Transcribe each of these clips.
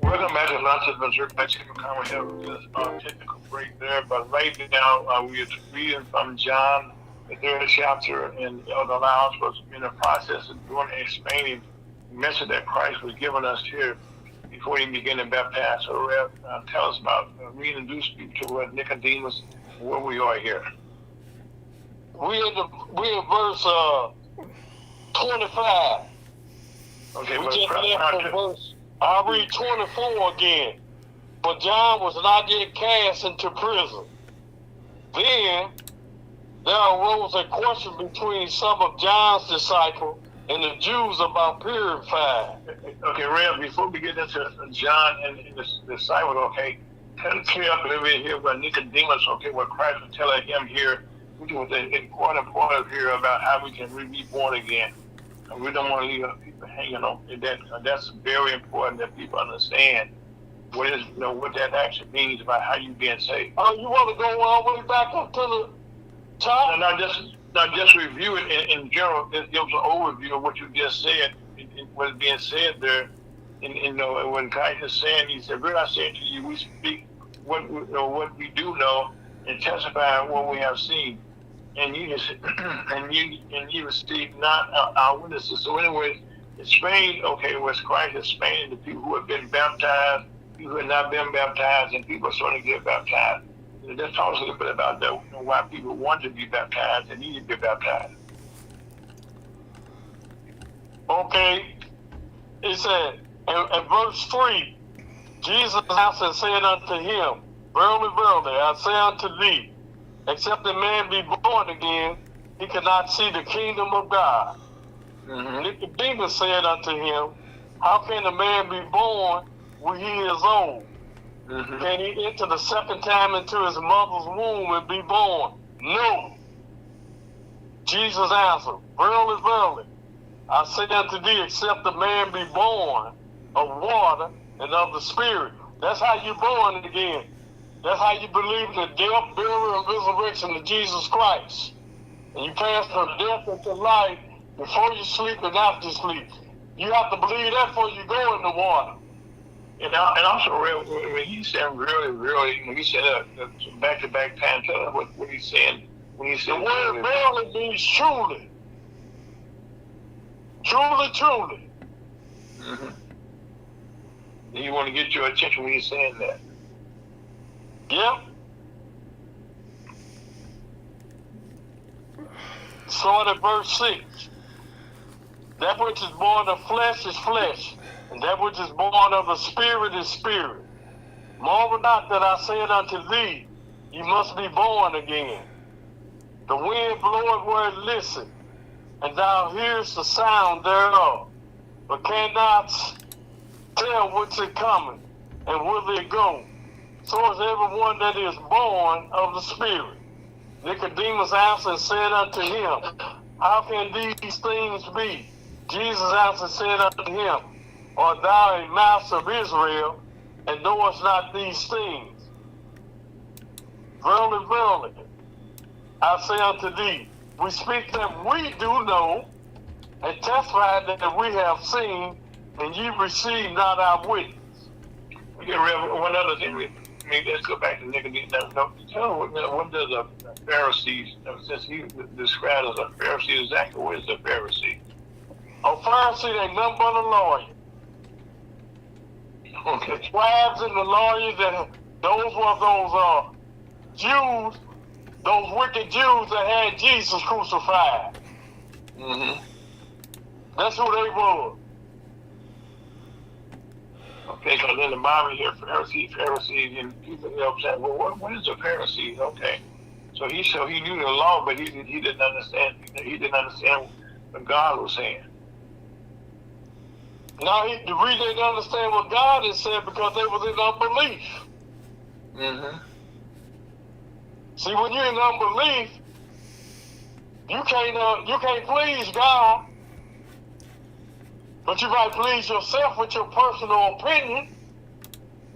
Welcome back to Lunch with Missouri. Tim McConnell. We have a technical break there, but right now we are reading from John, the third chapter, and Elder Lounge was in the process of doing explaining the message that Christ was giving us here before he began to baptize. So, Rev, tell us about reintroduce people to what Nicodemus, where we are here. We in verse 25. Okay, we just left from verse. I'll read 24 again. But John was not yet cast into prison. Then there arose a question between some of John's disciples and the Jews about purifying. Okay, Rev, before we get into John and the disciples, okay, kind of clear up a little bit here about Nicodemus, okay, what Christ was telling him here, which was an important part here about how we can be born again. And we don't want to leave people hanging on that. That's very important that people understand what is, what that actually means about how you being saved. Oh, you want to go all the way back up to the top? Not just review it in general. It gives an overview of what you just said, what is being said there. And when Christ is saying, he said, "Really, I say to you, we speak what we do know and testify what we have seen, and you receive not our witnesses." So, anyway, explain. Okay, was Christ explaining to people who have been baptized, people who have not been baptized, and people are starting to get baptized. Let's talk a little bit about that. Why people want to be baptized and need to be baptized. Okay, he said in verse 3, Jesus answered and said unto him, "Verily, verily, I say unto thee, except a man be born again, he cannot see the kingdom of God." Mm-hmm. Nicodemus said unto him, "How can a man be born when he is old? Mm-hmm. Can he enter the second time into his mother's womb and be born?" No. Jesus answered, "Verily, verily, I say unto thee, except a man be born of water and of the Spirit." That's how you're born again. That's how you believe in the death, burial, and resurrection of Jesus Christ. And you pass from death into life before you sleep and after you sleep. You have to believe that before you go in the water. And also, when he said really, when he said back-to-back time, tell us what he's saying. When he said the word verily means truly. Truly, truly. Mm-hmm. And you want to get your attention when he's saying that. Yep. So in verse 6, that which is born of flesh is flesh, and that which is born of the Spirit is spirit. Marvel not that I said unto thee, you must be born again. The wind bloweth where it listeth, and thou hearest the sound thereof, but cannot tell whence it cometh, and whither it goeth. So is everyone that is born of the Spirit. Nicodemus answered and said unto him, How can these things be? Jesus answered and said unto him, Art thou a master of Israel, and knowest not these things? Verily, verily, I say unto thee, we speak that we do know, and testify that we have seen, and ye receive not our witness. Okay, Rev, one other thing, let's go back to Nicodemus. Tell me, what does a Pharisee, since he described as a Pharisee, exactly what is a Pharisee? A Pharisee ain't nothing but a lawyer. Okay. The scribes and the lawyers, and those were those Jews, those wicked Jews that had Jesus crucified. Mm-hmm. That's who they were. Okay, because in the Bible here, Pharisees, and people say, well, what is a Pharisee? Okay, so he knew the law, but he didn't understand. He didn't understand what God was saying. Now, the reason they didn't understand what God had said because they was in unbelief. Mm-hmm. See, when you're in unbelief, you can't please God, but you might please yourself with your personal opinion.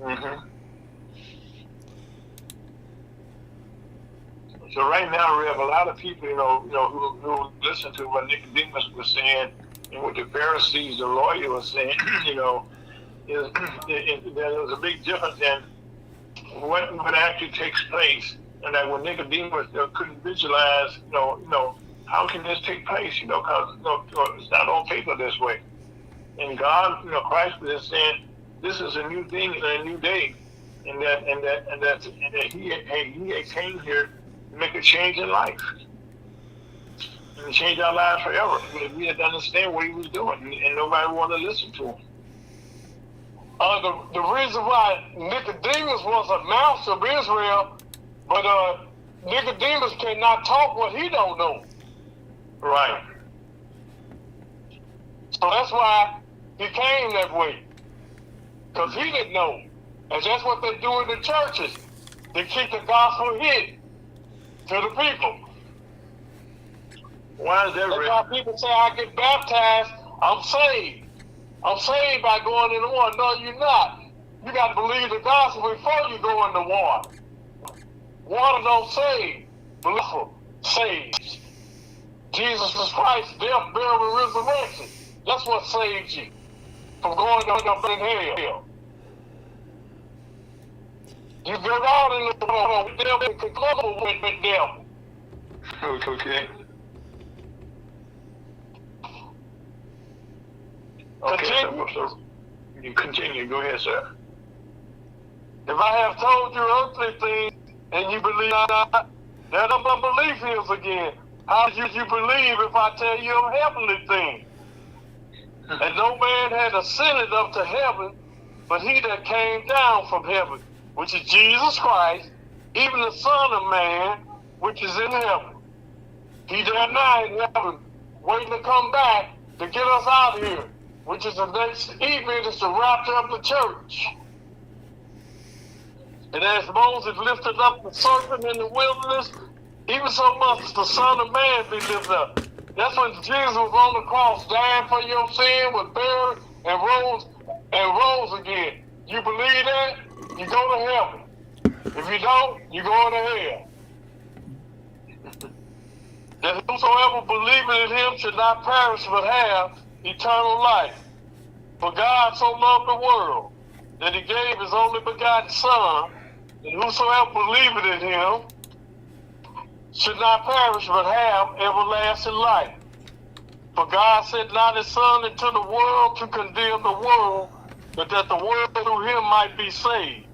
Mm-hmm. So right now, we have a lot of people, who listen to what Nicodemus was saying and what the Pharisees, the lawyer, was saying, is there's a big difference in what actually takes place, and that when Nicodemus couldn't visualize, how can this take place? Because it's not on paper this way. And God, Christ is saying this is a new thing and a new day, and that He came here to make a change in life and to change our lives forever. We had to understand what He was doing, and nobody wanted to listen to Him. The reason why Nicodemus was a master of Israel, but Nicodemus cannot talk what he don't know. Right. So that's why he came that way, because he didn't know. And that's what they do in the churches. They keep the gospel hidden to the people. Why is that? That's why people say, I get baptized, I'm saved. I'm saved by going in the water. No, you're not. You got to believe the gospel before you go in the water. Water don't save. Belief saves. Jesus Christ, death, burial, and resurrection. That's what saves you from going up in hell. You go out in the water with devil and can go with the devil. Okay. Okay, so you continue. Go ahead, sir. If I have told you earthly things and you believe not, that unbelief is again. How should you believe if I tell you of heavenly things? And no man had ascended up to heaven, but he that came down from heaven, which is Jesus Christ, even the Son of Man, which is in heaven. He there now in heaven, waiting to come back to get us out of here, which is the next event is to rapture up the church. And as Moses lifted up the serpent in the wilderness, even so must the Son of Man be lifted up. That's when Jesus was on the cross, dying for your sin, was buried, and rose again. You believe that? You go to heaven. If you don't, you go to hell. That whosoever believeth in him should not perish but have eternal life. For God so loved the world that he gave his only begotten Son, and whosoever believeth in him should not perish but have everlasting life. For God sent not his Son into the world to condemn the world, but that the world through him might be saved.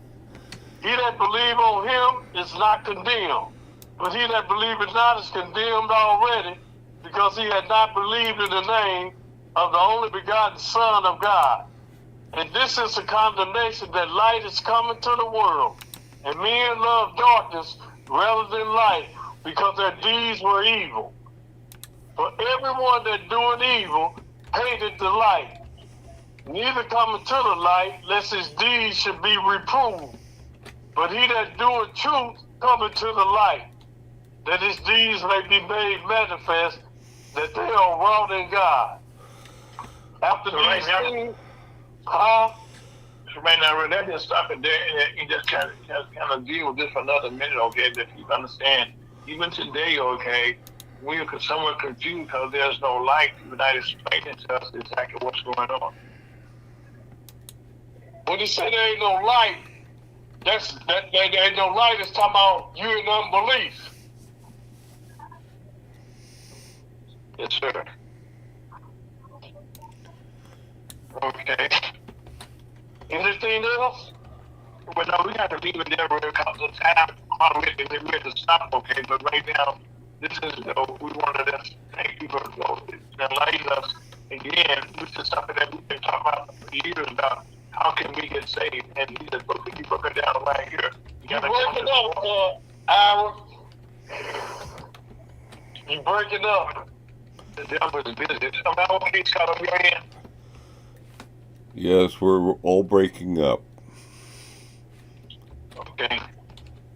He that believe on him is not condemned, but he that believeth not is condemned already, because he had not believed in the name of the only begotten Son of God. And this is the condemnation, that light is coming to the world, and men love darkness rather than light, because their deeds were evil. For everyone that doeth evil hated the light, neither cometh to the light, lest his deeds should be reproved. But he that doeth truth cometh to the light, that his deeds may be made manifest, that they are wrought in God. After these things, So right now, let's just stop it there and just kind of deal with this for another minute, okay? That you understand, even today, okay, we are somewhat confused because there's no light. You're not explaining to us exactly what's going on. When he said there ain't no light, that there ain't no light is talking about you in unbelief. Yes, sir. Okay. Anything else? Well, no, we got to leave it there because of time. We have to stop, okay? But right now, this is, we wanted to thank you for enlightening us again. This is something that we've been talking about for years about how can we get saved. And he said, look, you broke it down right here. You break it up, Ira. You break it up. The devil is busy. Am I okay, Scott, on your end? Yes, we're all breaking up. Okay.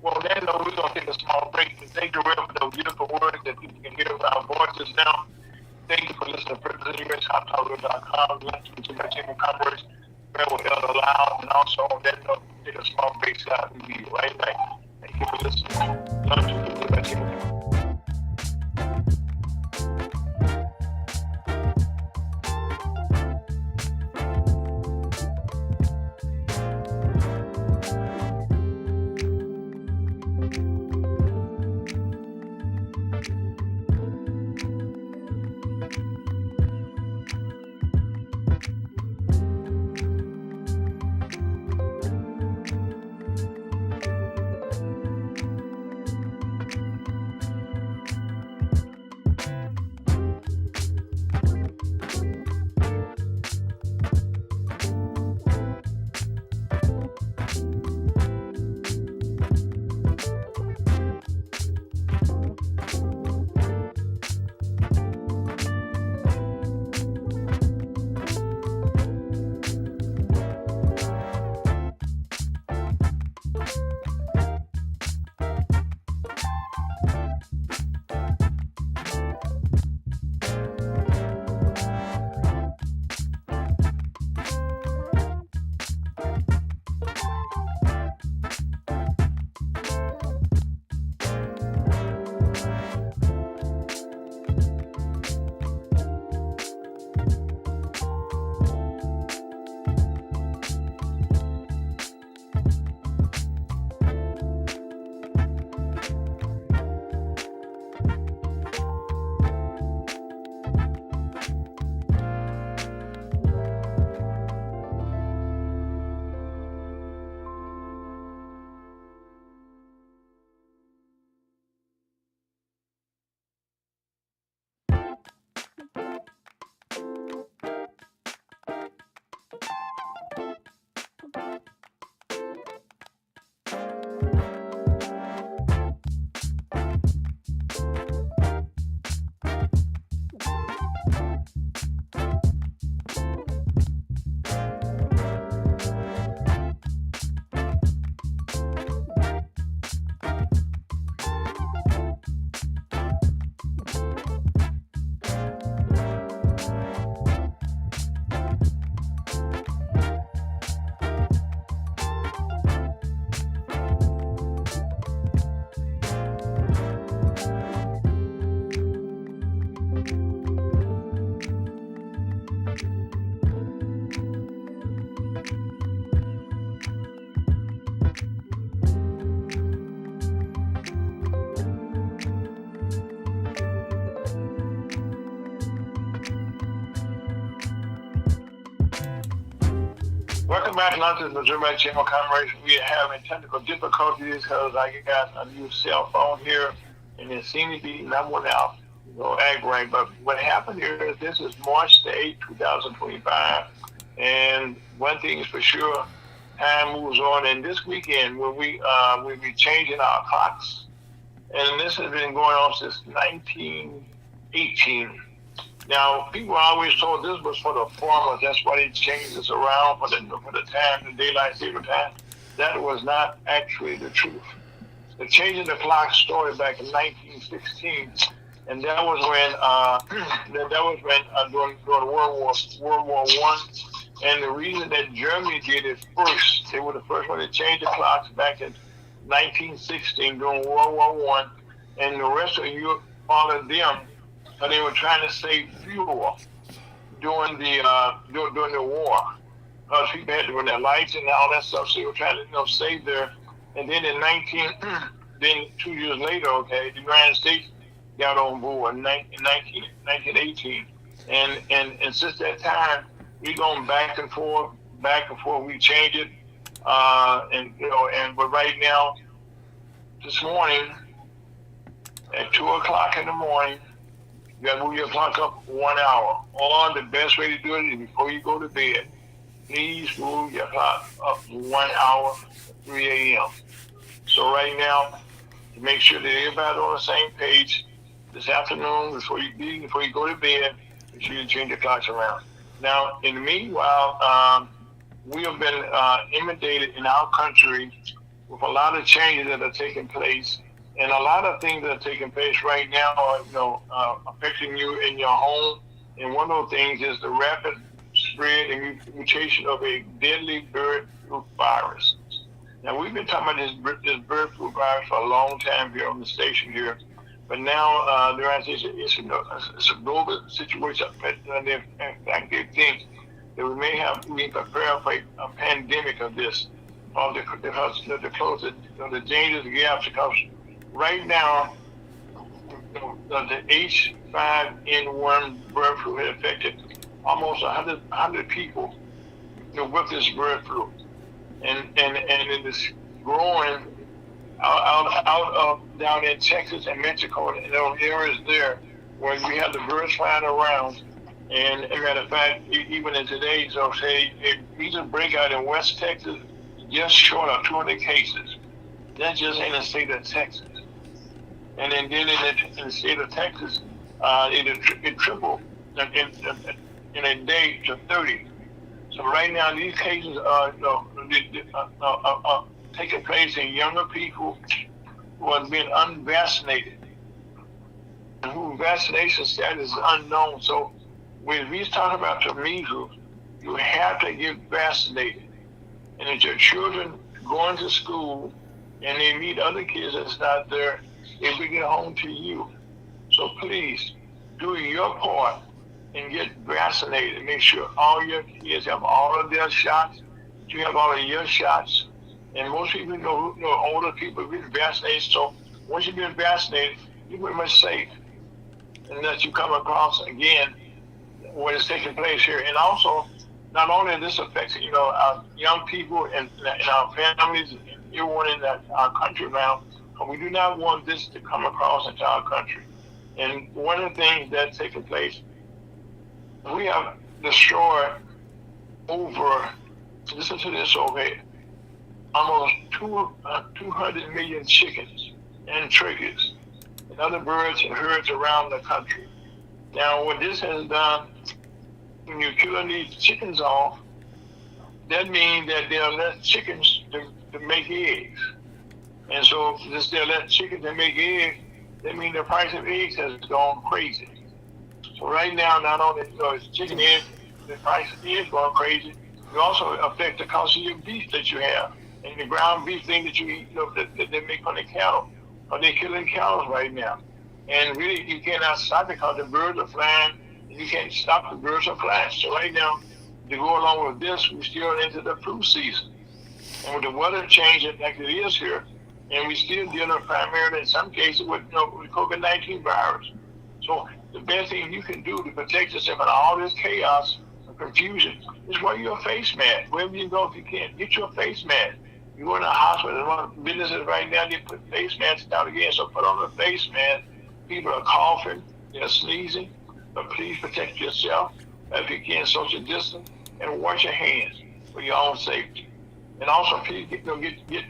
Well, then, we're going to take a small break. Thank you, Reverend, for those beautiful words that people can hear our voices now. Thank you for listening to PresidentUSHopTalker.com. Listen to my team of Converse, Reverend Elder Loud, and also on that note, take a small break, Scott. We'll be right back. Thank you for listening. Love you to my team. Welcome back to London, Missouri Channel Commerce. We are having technical difficulties because I got a new cell phone here, and it seems to be not one out. No act right, but what happened here is this is March the 8th, 2025, and one thing is for sure, time moves on. And this weekend, when we'll be changing our clocks, and this has been going on since 1918. Now, people always told this was for the farmers. That's why they changed this around for the time, the daylight saving time. That was not actually the truth. The changing the clock started back in 1916, and that was when during World War I. And the reason that Germany did it first, they were the first one to change the clocks back in 1916 during World War I, and the rest of Europe followed them. So they were trying to save fuel during the war, because people had to run their lights and all that stuff. So they were trying to save their. And then then 2 years later, okay, the United States got on board in 1918, and since that time we gone back and forth. We changed it, but right now, this morning at 2 o'clock in the morning. You got to move your clock up 1 hour. Or the best way to do it is before you go to bed, please move your clock up 1 hour, 3 a.m. So right now, to make sure that everybody's on the same page, this afternoon, before you go to bed, make sure you change your clocks around. Now, in the meanwhile, we have been inundated in our country with a lot of changes that are taking place. And a lot of things that are taking place right now are, affecting you in your home. And one of those things is the rapid spread and mutation of a deadly bird flu virus. Now, we've been talking about this bird flu virus for a long time here on the station here. But now the United States, it's a global situation. In fact, they think that we may have to be prepared for a pandemic of this, because to close the dangerous gaps. Because right now, the H5N1 bird flu had affected almost 100 people with this bird flu. And it is growing out of down in Texas and Mexico, and those areas there where we have the birds flying around. And as a matter of fact, even in today, so say a recent breakout in West Texas, just short of 200 cases. That's just in the state of Texas. And then in the state of Texas, it tripled in a day to 30. So right now, these cases are taking place in younger people who are being unvaccinated, and whose vaccination status is unknown. So when we talk about the measles, you have to get vaccinated. And if your children going to school and they meet other kids that's not there, it will get home to you. So please do your part and get vaccinated. Make sure all your kids have all of their shots. You have all of your shots. And most people know older people have been vaccinated. So once you've been vaccinated, you're pretty much safe. Unless you come across again what is taking place here. And also, not only this affects our young people and our families and everyone in our country now, but we do not want this to come across into our country. And one of the things that's taking place, we have destroyed over, listen to this over here, almost 200 million chickens and turkeys and other birds and herds around the country. Now, what this has done, when you're killing these chickens off, that means that there are less chickens to make eggs. And so, since there are less chickens to make eggs, that means the price of eggs has gone crazy. So right now, not only is chicken eggs, the price of eggs going crazy, you also affect the cost of your beef that you have. And the ground beef thing that you eat, that they make on the cattle. Or they're killing cows right now. And really, you cannot stop it because the birds are flying, and you can't stop the birds from flying. So right now, to go along with this, we're still into the flu season. And with the weather changing like it is here, and we still dealing primarily in some cases with COVID-19 virus. So the best thing you can do to protect yourself in all this chaos, confusion, just wear your face mask. Wherever you go, if you can, get your face mask. You go in a hospital, a lot of businesses right now, they put face masks out again, so put on a face mask. People are coughing, they're sneezing, but please protect yourself. If you can, social distance, and wash your hands for your own safety. And also, please get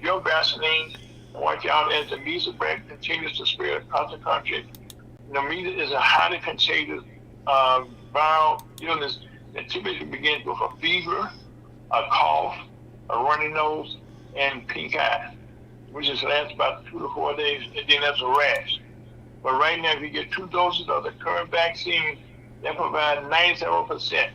your vaccines and watch out as the measles brand continues to spread across the country. Measles is a highly contagious viral illness that typically begins with a fever, a cough, a runny nose, and pink eye, which is lasts about 2 to 4 days, and then there's a rash. But right now, if you get 2 doses of the current vaccine, that provides 97%.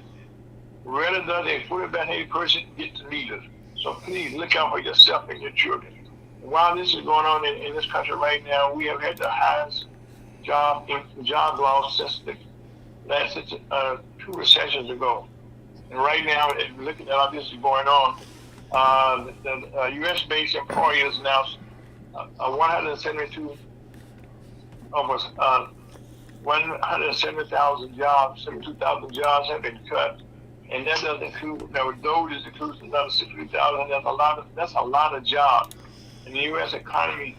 Rarely does a fully vaccinated person get the measles. So please look out for yourself and your children. While this is going on in this country right now, we have had the highest job loss since the last 2 recessions ago. And right now, looking at all this is going on, the U.S.-based employers now 170,000 jobs, 72,000 jobs have been cut, and that doesn't include. Now, those includes another 63,000. That's a lot of jobs. And the U.S. economy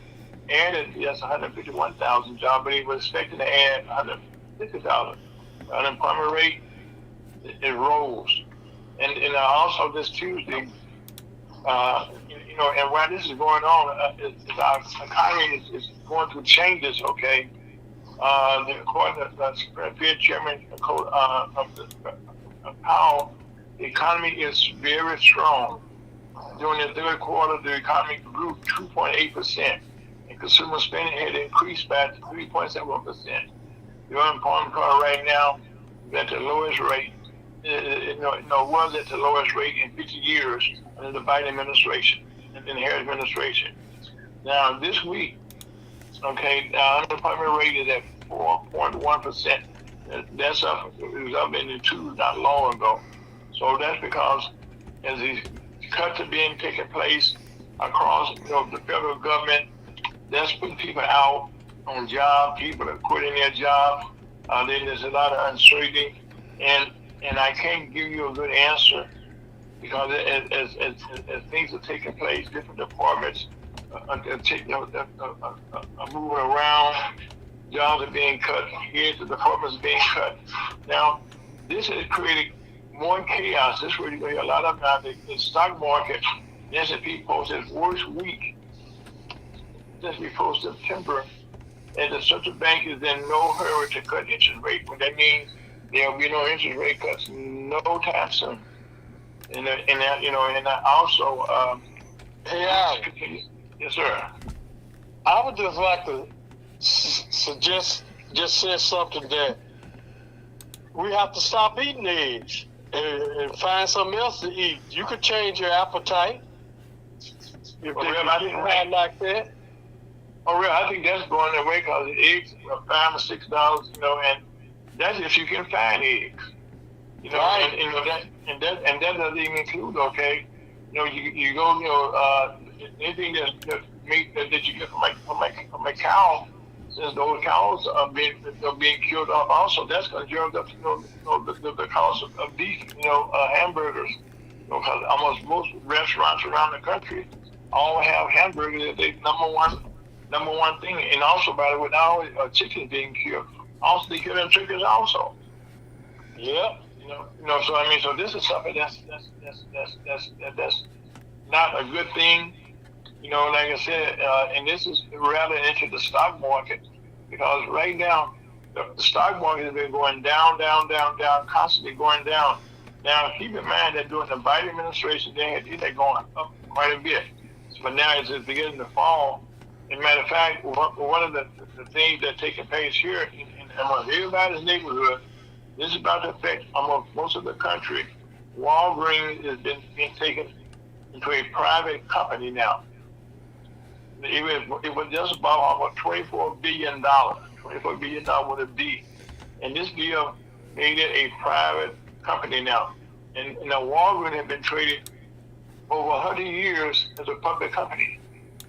added 151,000 jobs, but it was expected to add 150,000. The unemployment rate it rose, and also this Tuesday, and while this is going on, our economy is going through changes. Okay, according to the Fed Chairman Powell, the economy is very strong. During the third quarter, the economy grew 2.8%, and consumer spending had increased by 3.7%. The unemployment rate right now is at the lowest rate. Was at the lowest rate in 50 years under the Biden administration and the Harris administration. Now this week, okay, the unemployment rate is at 4.1%. That's up. It was up in the 2 not long ago. So that's because as these cuts are being taken place across, the federal government, that's putting people out on jobs. People are quitting their jobs. Then there's a lot of uncertainty, and I can't give you a good answer because as things are taking place, different departments are moving around. Jobs are being cut. Here's the departments being cut. Now, this has created more chaos. This is where you're going to hear a lot of now. The stock market, the S&P posted its worst week since before September, and the central bank is in no hurry to cut interest rate. What that means, there will be no interest rate cuts no time soon. And that also, Hey, Al, yes, sir. I would just like to say something that we have to stop eating eggs and find something else to eat. You could change your appetite if they had like that. Oh, really? I think that's going away because the eggs are $5 or $6, and that's if you can find eggs. Right. And that doesn't even include, okay, you go, anything that meat that you get from a cow, since those cows are being killed off also, that's going to drive up, the cost of beef, hamburgers, because almost most restaurants around the country all have hamburgers as their number one thing. And also, by the way, not only chickens being killed, also they kill them chickens also. Yeah. So I mean, so this is something that's not a good thing. Like I said, and this is rather into the stock market, because right now the stock market has been going down, constantly going down. Now keep in mind that during the Biden administration, they're going up quite a bit. But now it's beginning to fall. As a matter of fact, one of the things that's taking place here in almost everybody's neighborhood, this is about to affect almost most of the country. Walgreens has been taken into a private company now. It was just about almost $24 billion. $24 billion with a B. And this deal made it a private company now. And now Walgreens has been traded over 100 years as a public company.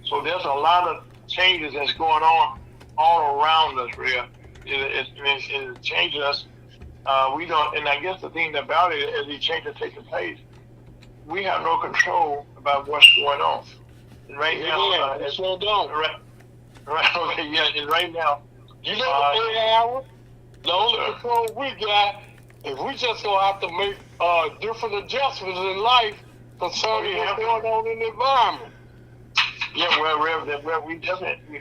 So there's a lot of changes that's going on all around us, Rhea. It's changing us We don't, and I guess the thing about it, as these changes taking place, we have no control about what's going on. And right now, it's slow down. Right, okay, yeah, and right now, You know, 8 hours. The only control we got is we just gonna have to make different adjustments in life concerning what's going on in the environment. yeah, well, we definitely we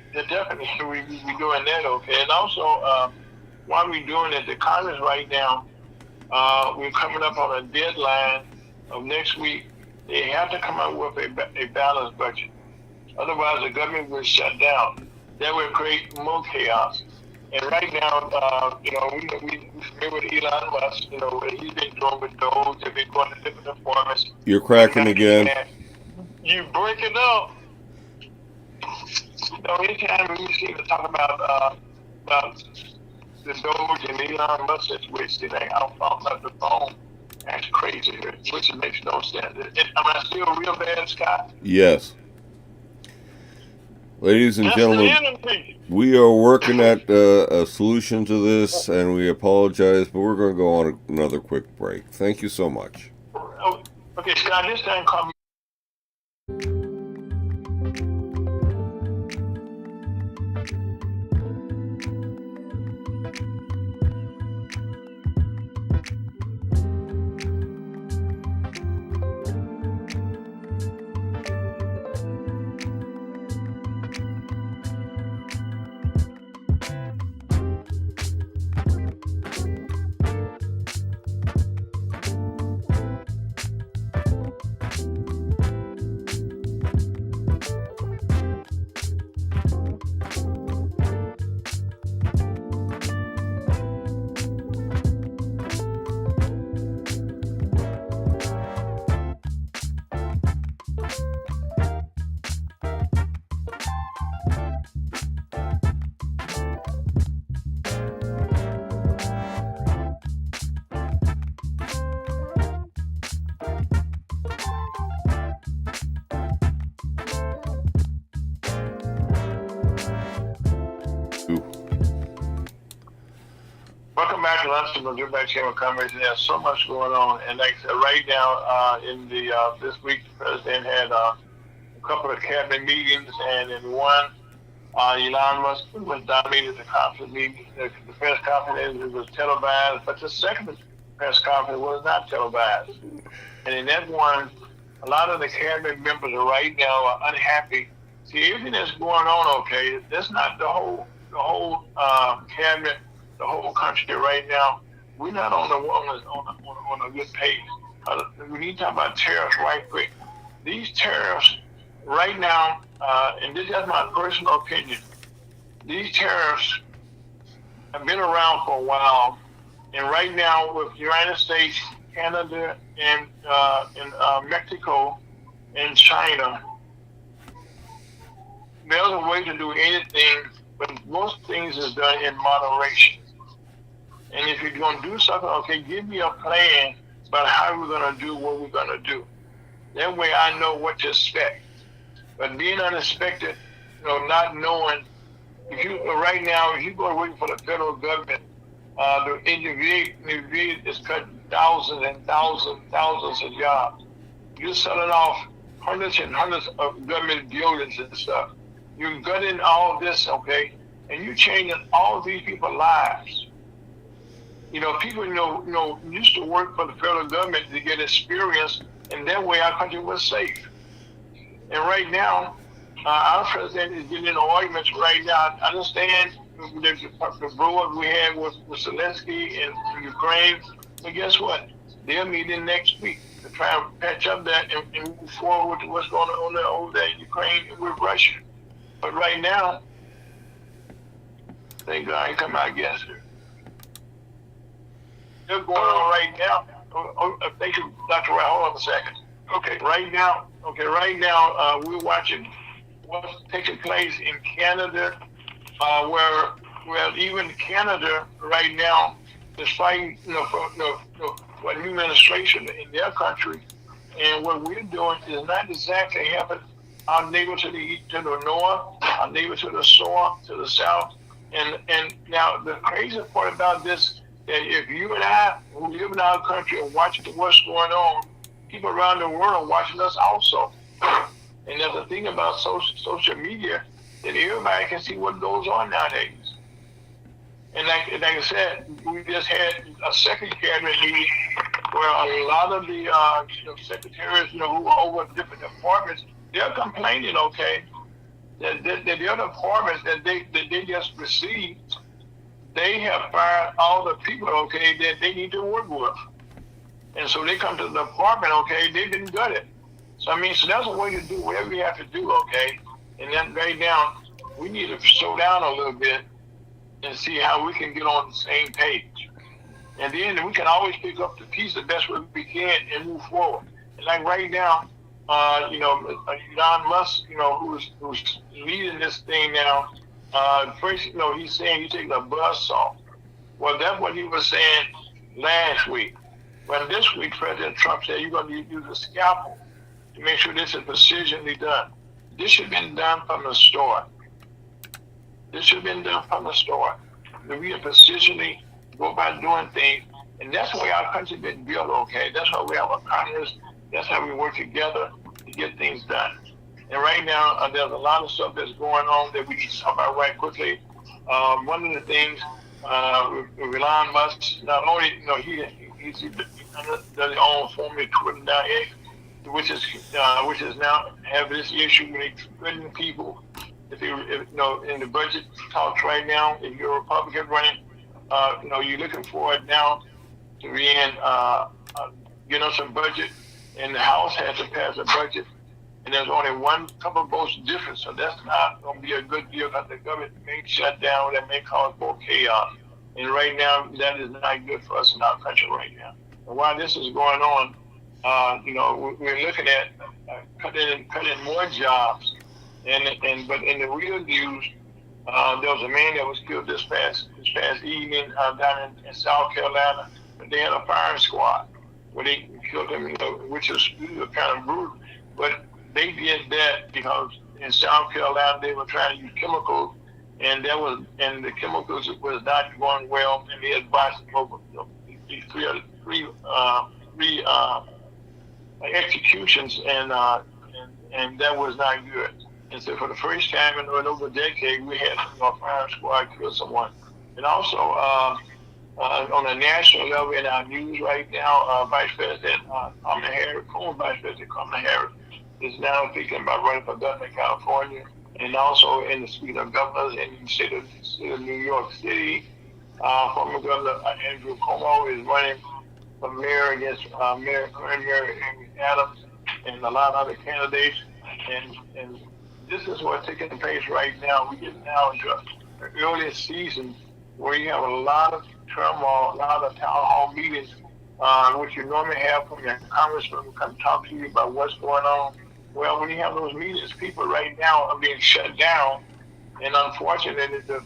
doing that, okay. And also, while we doing it, the Congress right now, we're coming up on a deadline of next week. They have to come up with a balanced budget. Otherwise, the government will shut down. That will create more chaos. And right now, we familiar with Elon Musk. What he's been doing with those. They've been going to different appointments. You're cracking again. You breaking up. Anytime we seem to talk about the Doge and Elon Musk situation, I'll fall off the phone. That's crazy, which makes no sense. Am I still real bad, Scott? Yes. Ladies and That's gentlemen, the enemy. we are working at a solution to this, and we apologize, but we're going to go on another quick break. Thank you so much. Oh, okay, Scott, this time call me. Welcome back to Lunch with Get Back Chamber of Commerce. There's so much going on, and like I said, right now in the this week, the president had a couple of cabinet meetings, and in one, Elon Musk was dominated the conference meeting. The press conference was televised, but the second press conference was not televised. And in that one, a lot of the cabinet members right now are unhappy. See, everything that's going on, okay, that's not the whole cabinet. The whole country right now, we're not on a good pace. We need to talk about tariffs right quick. These tariffs right now, and this is my personal opinion, these tariffs have been around for a while, and right now with the United States, Canada, and Mexico, and China, there's a way to do anything, but most things is done in moderation. And if you're going to do something, okay, give me a plan about how we're going to do what we're going to do. That way I know what to expect. But being unexpected, not knowing, if you go waiting for the federal government, the individual is cutting thousands and thousands of jobs. You're selling off hundreds and hundreds of government buildings and stuff. You're gutting all this, okay, and you're changing all these people's lives. People used to work for the federal government to get experience, and that way our country was safe. And right now, our president is getting in arguments right now. I understand the blow-up we had with Zelensky in Ukraine, but guess what? They're meeting next week to try and patch up that and move forward with what's going on over there in Ukraine and with Russia. But right now, thank God I come out yesterday. They're going on right now. Thank you, Dr. Wright. Hold on a second. Okay, right now, we're watching what's taking place in Canada, where even Canada right now is fighting, for a new administration in their country, and what we're doing is not exactly helping our neighbor to the east, to the north, our neighbor to the south, and now the crazy part about this that if you and I, who live in our country, are watching what's going on, people around the world are watching us also. And there's a thing about social media that everybody can see what goes on nowadays. And like I said, we just had a second cabinet meeting where a lot of the secretaries, who are over different departments, they're complaining, okay, that the other departments that they just received, they have fired all the people, okay, that they need to work with. And so they come to the department, okay, they didn't gut it. So so that's a way to do whatever you have to do, okay. And then right now, we need to slow down a little bit and see how we can get on the same page. And then we can always pick up the piece the best way we can and move forward. And like right now, Elon Musk, who's leading this thing now, first, he's saying he's taking a bus off. Well, that's what he was saying last week. But this week, President Trump said you're going to use a scalpel to make sure this is precisionally done. This should have been done from the start. This should have been done from the start. That we have precisionally go about doing things. And that's the way our country's been built, okay? That's why we have a Congress. That's how we work together to get things done. And right now, there's a lot of stuff that's going on that we need to talk about right quickly. One of the things with Elon Musk, not only, he does his own Formula Twitter now, which is now have this issue with threatening people. If in the budget talks right now, if you're a Republican running, you're looking for it now to be in, get us a budget, and the House has to pass a budget, and there's only one couple of votes difference, so that's not going to be a good deal because the government may shut down, that may cause more chaos. And right now, that is not good for us in our country right now. And while this is going on, we're looking at cutting more jobs. But in the real news, there was a man that was killed this past evening down in South Carolina. They had a firing squad where they killed him, which is kind of brutal. But they did that because in South Carolina they were trying to use chemicals, and the chemicals was not going well, and they advised them over three executions, and that was not good. And so for the first time in over a decade, we had a fire squad kill someone. And also, on a national level in our news right now, Vice President Kamala Harris, former Vice President Kamala Harris, is now thinking about running for governor of California, and also in the suite of governors in the state of New York City. Former Governor Andrew Cuomo is running for mayor against Mayor Amy Adams and a lot of other candidates. And this is what's taking place right now. We get now into the early season where you have a lot of turmoil, a lot of town hall meetings, which you normally have from your congressman who come talk to you about what's going on. Well, when you have those meetings, people right now are being shut down, and unfortunately, the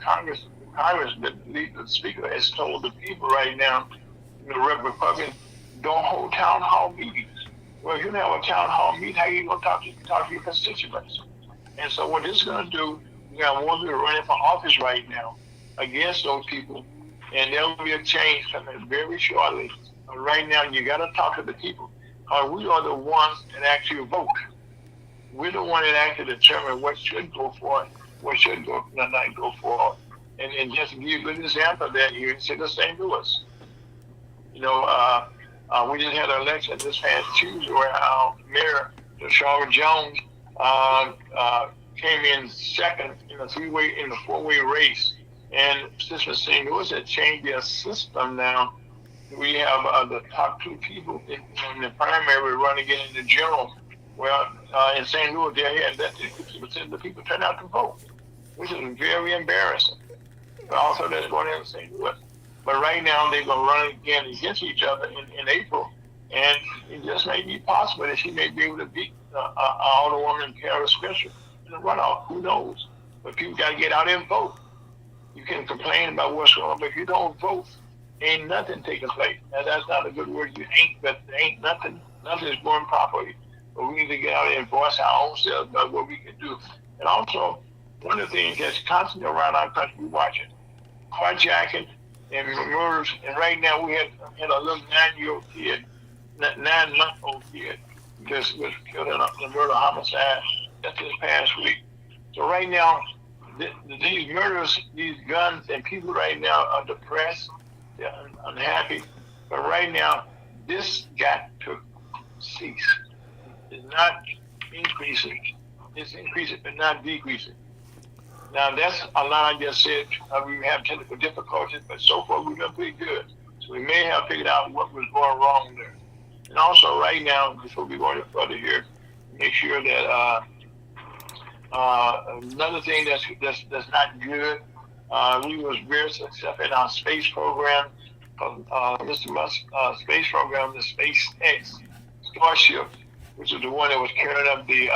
Congress, the Speaker has told the people right now, the Republicans, don't hold town hall meetings. Well, if you don't have a town hall meeting, how are you going to talk to your constituents? And so what this is going to do, we got more people running for office right now against those people, and there will be a change coming very shortly. But right now, you got to talk to the people. We are the ones that actually vote. We're the one that actually determine what should go for, what should not go for. And just to give you a good example of that, you can say the St. Louis. We just had an election this past Tuesday where our Mayor, Charlotte Jones, came in second in the four-way race. And since the St. Louis had changed their system now, we have the top two people in the primary running in the general. Well, in St. Louis, they had that 50% of the people turn out to vote, which is very embarrassing. But also, that's going on in St. Louis. But right now, they're going to run again against each other in April. And it just may be possible that she may be able to beat Alderwoman Kara Spencer in the runoff. Who knows? But people got to get out and vote. You can complain about what's going on, but if you don't vote, ain't nothing taking place. Now, that's not a good word. Ain't nothing. Nothing is going properly. But we need to get out and voice our own selves about what we can do. And also, one of the things that's constantly around our country, we watch it. Carjacking, and murders. And right now we had a little 9-year-old kid, 9-month-old kid, just was killed in a murder homicide just this past week. So right now, these murders, these guns, and people right now are depressed, they're unhappy. But right now, this got to cease. It's not increasing. It's increasing, but not decreasing. Now, that's a lot I just said. We have technical difficulties, but so far we've done pretty good. So we may have figured out what was going wrong there. And also, right now, before we go any further here, make sure that another thing that's not good. We was very successful in our space program. Mr. Musk's space program, the SpaceX Starship, which is the one that was carrying up the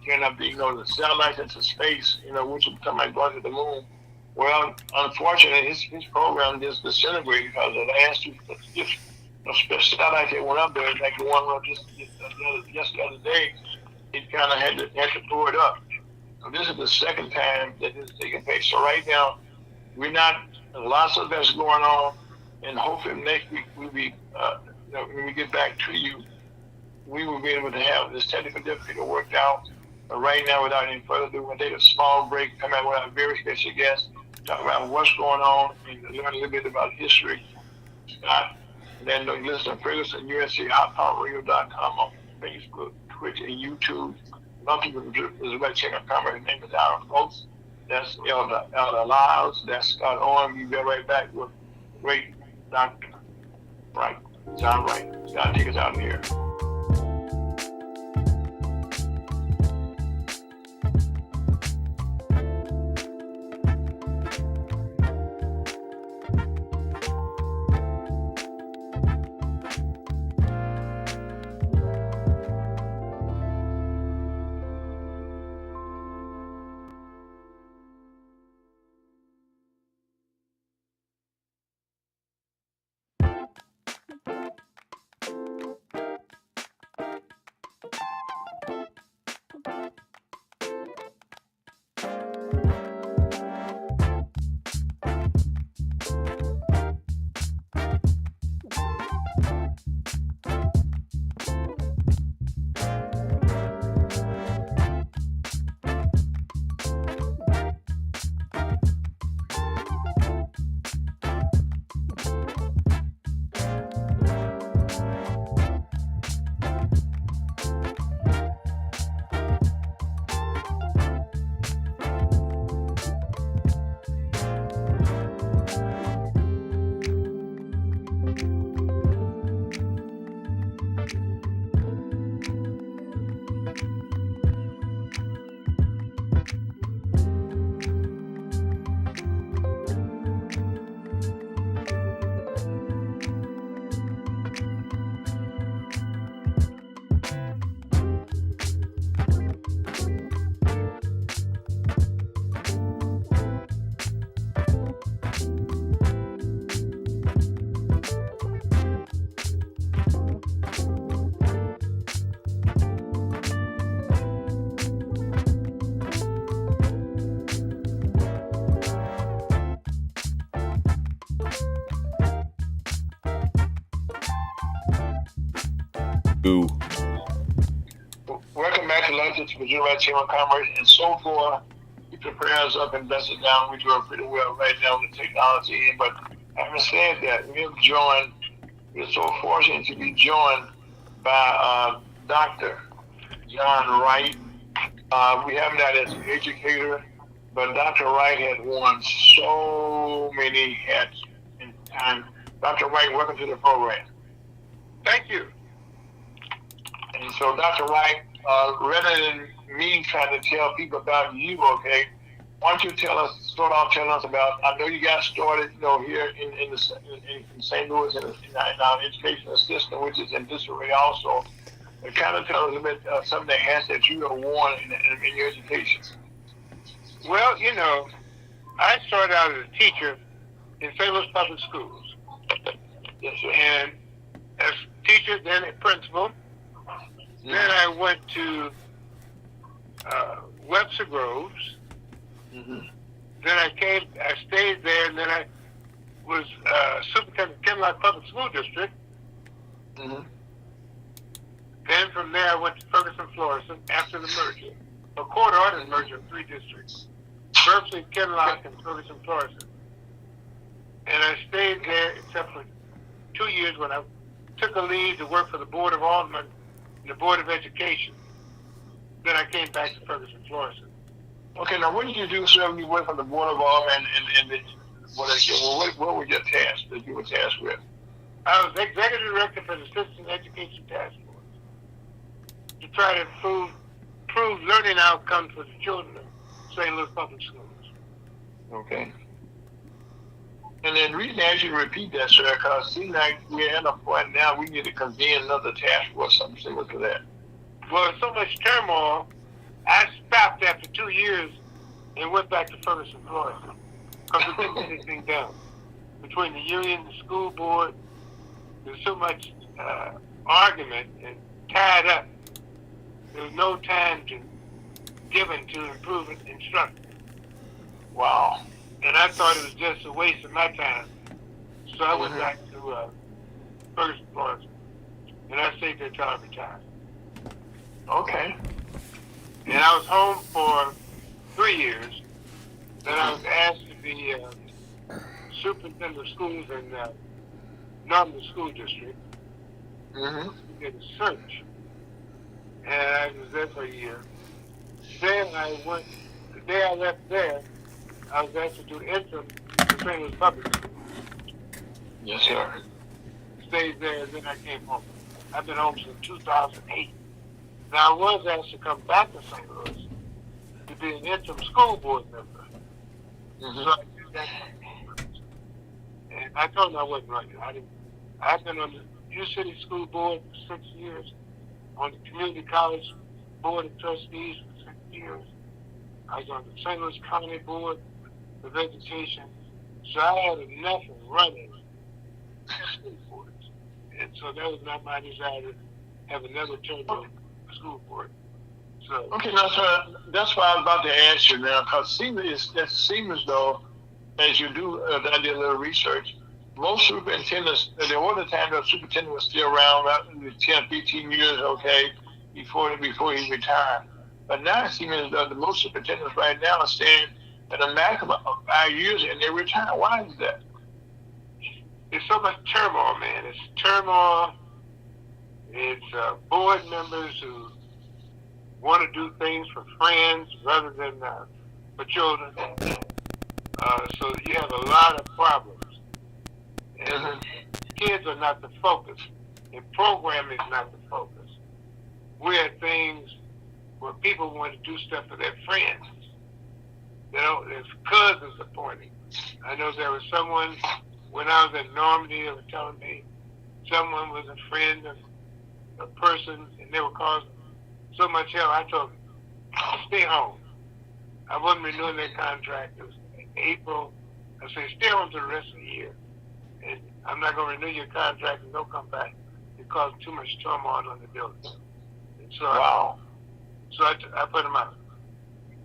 the satellites into space, which was somebody going to the moon. Well, unfortunately, his program just disintegrated because the last two satellites that went up there, like the one just the other day, it kind of had to blow it up. So this is the second time that this is taking place. So right now, there's lots of events going on, and hopefully next week we'll be, when we get back to you, we will be able to have this technical difficulty worked out. But right now, without any further ado, we'll take a small break, come out with our very special guest, talk about what's going on, and learn a little bit about history. Scott, and then listen to Ferguson, USCHotPowerRadio.com on Facebook, Twitch, and YouTube. Some people is about check out comment. His name is Aaron Folks. That's Elder Lyles. That's Scott Owen. We'll be right back with great Dr. Wright. John Wright. Scott, take us out of here. Welcome back to Lunch with Missouri Right Chamber of Commerce. And so far, keep your prayers up and bless it down. We're doing pretty well right now with the technology. But having said that, we're so fortunate to be joined by Dr. John Wright. We have him as an educator, but Dr. Wright has worn so many hats in time. Dr. Wright, welcome to the program. Thank you. And so, Dr. Wright, rather than me trying to tell people about you, okay, why don't you start off telling us about, I know you got started, here in St. Louis in our educational system, which is in disarray also. But kind of tell us a bit some of the hats that you have worn in your education. Well, I started out as a teacher in St. Louis Public Schools. Yes, sir. And as teacher, then a principal. Mm-hmm. Then I went to Webster Groves. Mm-hmm. Then I stayed there, and then I was superintendent of Kinloch Public School District. Mm-hmm. Then from there, I went to Ferguson Florissant after the merger, a court-ordered merger of 3 districts, Berkeley, Kinloch, and Ferguson Florissant. And I stayed there except for 2 years when I took a leave to work for the Board of Aldermen and the Board of Education. Then I came back to Ferguson Florissant. Okay, now what did you do, sir, when you went from the Board of Aldermen and what were your tasks that you were tasked with? I was executive director for the Citizen Education Task Force to try to improve learning outcomes for the children of St. Louis Public Schools. Okay. And then the reason I asked you to repeat that, sir, because it seems like we're at a point now we need to convene another task force, something similar to that. Well, so much turmoil, I stopped after 2 years and went back to Ferguson, Florida, because we couldn't get anything done. Between the union, the school board, there's so much argument and tied up. There was no time given to improve instruction. Wow. And I thought it was just a waste of my time. So I went back to Ferguson, Florida, and I stayed there till I retired. Okay. And I was home for 3 years. Then I was asked to be superintendent of schools in Norman School District. Mm-hmm. We did a search. And I was there for a year. Then the day I left there, I was asked to do interim for St. Louis Public School. Yes, sir. Stayed there, and then I came home. I've been home since 2008. Now, I was asked to come back to St. Louis to be an interim school board member. Mm-hmm. So I did that. And I told them I wasn't running. I've been on the U City School Board for 6 years, on the Community College Board of Trustees for 6 years. I was on the St. Louis County Board of Education. So I had enough of running school boards. And so that was not my desire to have another term on the school board. So, Okay, now, sir, that's why I was about to ask you now, because it seems as though, as you do, I did a little research, most superintendents, there was a time that a superintendent was still around about 10, 15 years, okay, before he retired. But now it seems as though the most superintendents right now are staying at a maximum of 5 years and they retire. Why is that? there's so much turmoil, man. It's turmoil. It's board members who want to do things for friends rather than for children. So you have a lot of problems. And kids are not the focus. And programming is not the focus. We're at things where people want to do stuff for their friends. You know, there's cousins appointing. I know there was someone, when I was in Normandy, they were telling me someone was a friend of a person, and they were causing so much hell. I told them, stay home. I wasn't renewing their contract. It was in April. I said, stay home for the rest of the year. And I'm not going to renew your contract and don't come back. It caused too much turmoil on the building. And so Wow. I put them out.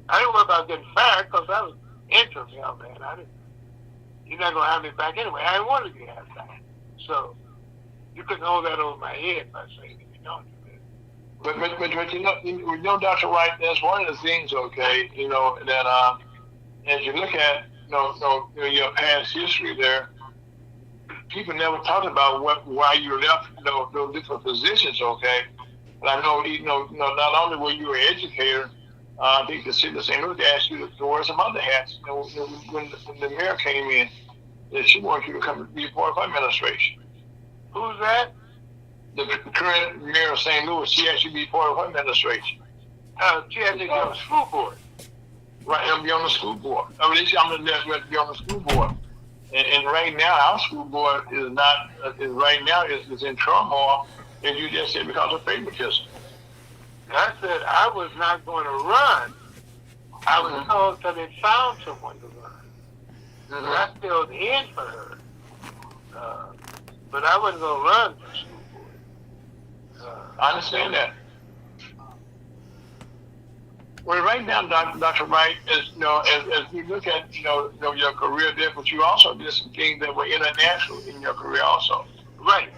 I didn't worry about getting fired because I was interim, man. You're not going to have me back anyway. I didn't want to get back. So you couldn't hold that over my head by saying that you don't do that. But you know, Dr. Wright, that's one of the things, okay, you know, that as you look at your past history there, people never talked about why you left those different positions, okay. But I know, not only were you an educator, I think the city of St. Louis asked you to wear some other hats. When the mayor came in, that she wanted you to come be part of her administration. Who's that? The current mayor of St. Louis, she asked you to be part of her administration. She had to be on the school board. Right, I'm be on the school board. I mean, I'm going to be on the school board. And right now, our school board is in turmoil, as you just said, because of favoritism. I said I was not going to run. I was told that they found someone to run. Mm-hmm. So I filled in for her. But I wasn't going to run for school board. I understand that. Well, right now, Dr. Wright, as you look at, your career there, but you also did some things that were international in your career also. Right.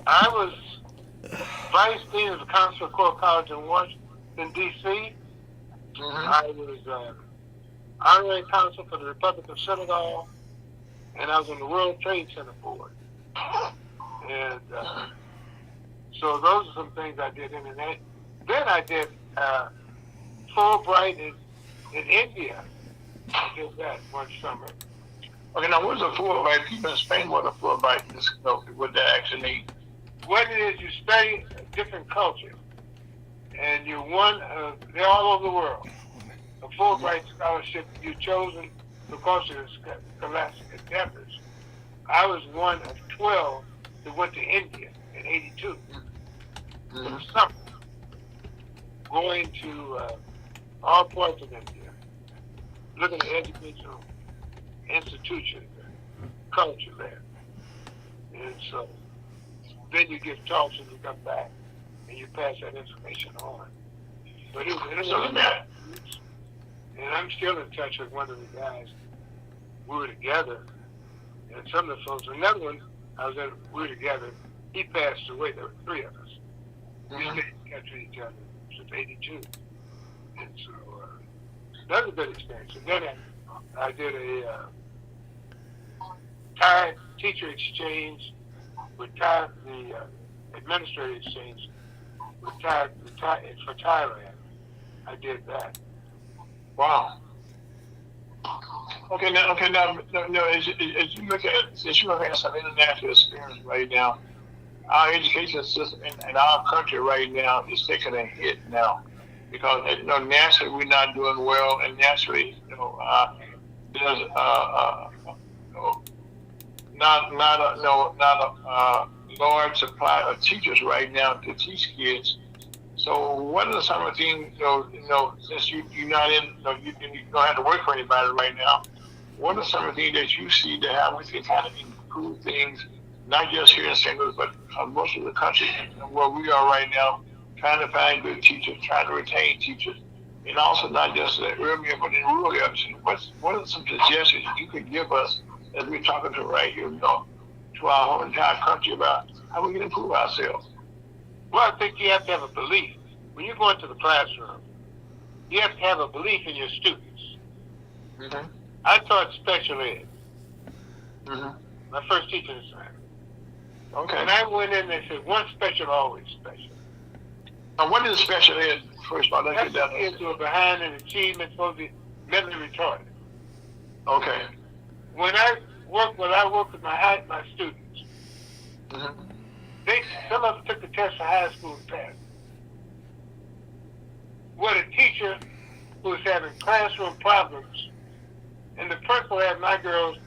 I was vice dean of the Council of Core College in Washington, D.C. I was honorary counsel for the Republic of Senegal, and I was on the World Trade Center board. And so those are some things I did in that. Then I did Fulbright in India. I did that one summer. Okay, now what's a Fulbright? Can you explain what a Fulbright is, what that actually means? What it is, you study a different culture, and you're they're all over the world. A Fulbright scholarship, you're chosen because of your scholastic endeavors. I was one of 12 that went to India in '82 for the summer, going to all parts of India, looking at educational institutions and culture there. And so then you give talks and you come back and you pass that information on. But it was and I'm still in touch with one of the guys. We were together, and some of the folks. Another one, we were together. He passed away. There were three of us. We stayed in touch with each other since '82, and so that was a good experience. And then I did a Thai teacher exchange with Thai, the administrative exchange with Thai for Thailand. I did that. Wow. Okay, now, as you look at, since you have some international experience right now, our education system in our country right now is taking a hit now, because nationally we're not doing well, and nationally, there's not a large supply of teachers right now to teach kids. So what are some of the things, since you're not in, you don't have to work for anybody right now, what are some of the things that you see that how we can kind of improve things, not just here in St. Louis, but most of the country, where we are right now, trying to find good teachers, trying to retain teachers, and also not just the urban, but in rural areas. What are some suggestions you could give us as we're talking to right here, to our whole entire country about how we can improve ourselves? Well, I think you have to have a belief. When you go into the classroom, you have to have a belief in your students. Mm-hmm. I taught special ed. Mm-hmm. My first teaching assignment. Okay. And I went in and they said, one special, always special. Now, what is special ed, first of all? Let's That's get the kids who are behind in achievement, supposed to be mentally retarded. Okay. When I work with my students, Mm-hmm. some of them took the test for high school and passed. What a teacher who was having classroom problems, and the principal had my girls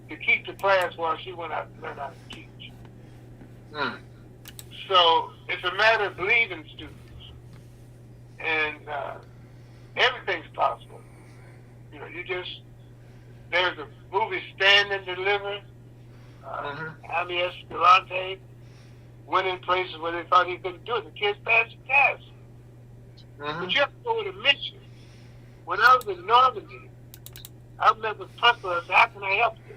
to keep the class while she went out and learned how to teach. Mm. So it's a matter of believing students, and everything's possible. There's a movie, Stand and Deliver. Jaime Escalante went in places where they thought he couldn't do it. The kids passed the test. Mm-hmm. But you have to go with a mission. When I was in Normandy, I met the principal and said, how can I help you?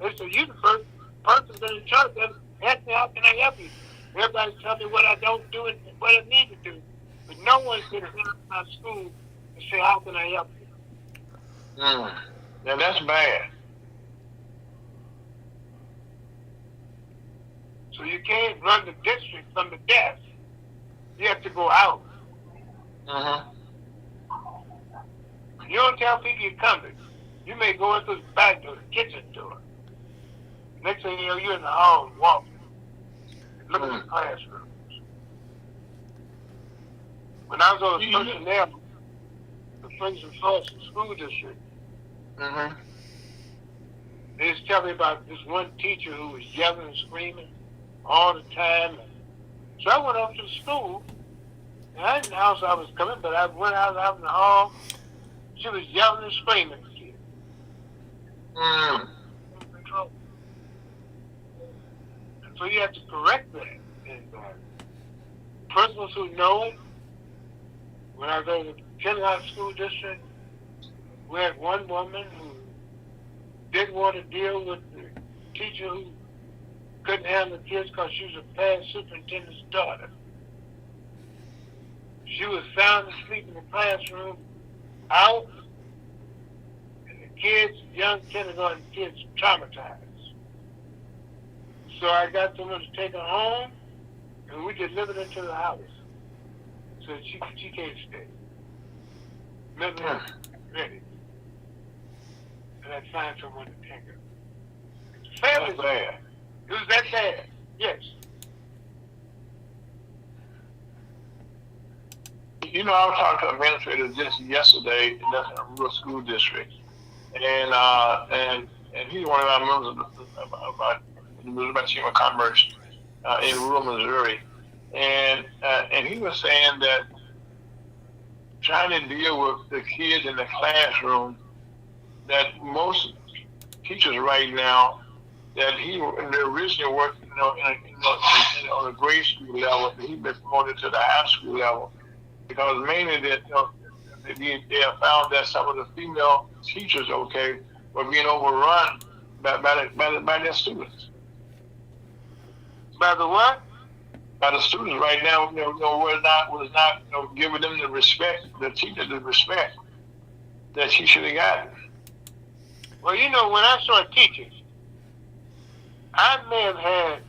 They said, you the first person in church that asked me, how can I help you? Everybody's telling me what I don't do and what I need to do. But no one's going to come to my school and say, how can I help you? Mm. Now that's bad. So you can't run the district from the desk. You have to go out. Mm-hmm. You don't tell people you're coming. You may go into the back door, the kitchen door. Next thing you know, you're in the hall walking. Look at the classrooms. When I was on the personnel, the Friends and Folsom School District, Mm-hmm. they used to tell me about this one teacher who was yelling and screaming all the time. So I went up to the school, and I didn't know how I was coming, but I went out in the hall. She was yelling and screaming at the kid. Mm. And so you have to correct that. And principals who know when I go to the Kinloch School District, we had one woman who didn't want to deal with the teacher who couldn't handle the kids because she was a past superintendent's daughter. She was sound asleep in the classroom, out, and the kids, young kindergarten kids, traumatized. So I got someone to take her home, and we delivered her to the house. So she can't stay. Mentally ready. And I find someone to take her. Family That's bad. It was that bad. Yes. You know, I was talking to an administrator just yesterday in a rural school district, and he's one of our members of the Missouri Chamber of Commerce in rural Missouri, and he was saying that trying to deal with the kids in the classroom, that most teachers right now, that they originally worked, on the grade school level, he's been promoted to the high school level, because mainly that they have found that some of the female teachers, were being overrun by their students. By the what? By the students right now, was not giving them the respect, the teacher the respect that she should have gotten. Well, when I started teaching, I may have had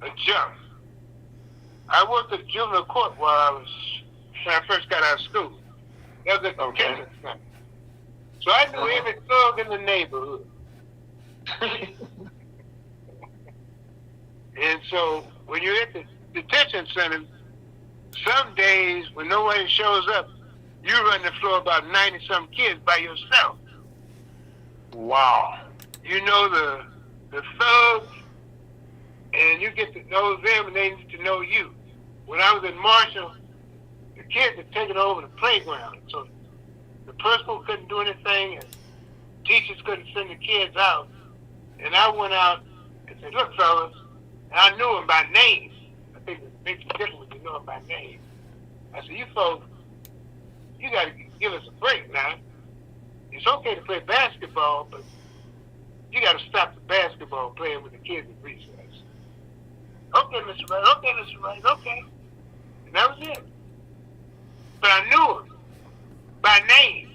a jump. I worked at juvenile court when I first got out of school. That was at the detention center. So I knew every thug in the neighborhood. And so when you're at the detention center, some days when nobody shows up, you run the floor about 90-some kids by yourself. Wow. You know the thugs, and you get to know them, and they need to know you. When I was in Marshall, the kids had taken over the playground, so the principal couldn't do anything, and teachers couldn't send the kids out. And I went out and said, "Look, fellas," and I knew them by name. I think it makes a difference when you know them by name. I said, "You folks, you got to give us a break now. It's okay to play basketball, but you got to stop the basketball playing with the kids at recess." "Okay, Mr. Wright. Okay, Mr. Wright. Okay." And that was it. But I knew him by name.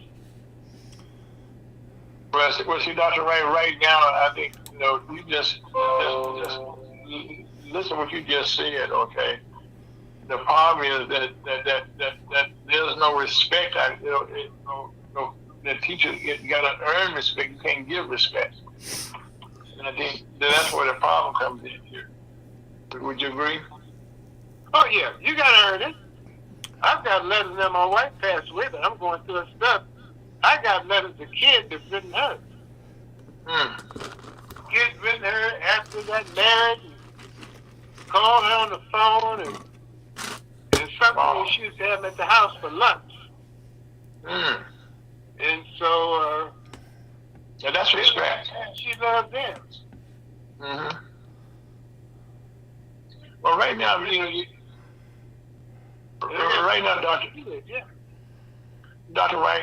Well, see, Dr. Wright, right now, I think, you just listen to what you just said, okay? The problem is that there's no respect. The teacher, you got to earn respect. You can't give respect. And I think that's where the problem comes in here. Would you agree? Oh, yeah. You got to earn it. I've got letters that my wife passed away, but I'm going through her stuff. I got letters to kids that's written her. Kids written her after they got married, and called her on the phone, and something she used to have at the house for lunch. And so, yeah, that's respect. She loved them. Well, right now, right now, Dr. Wright,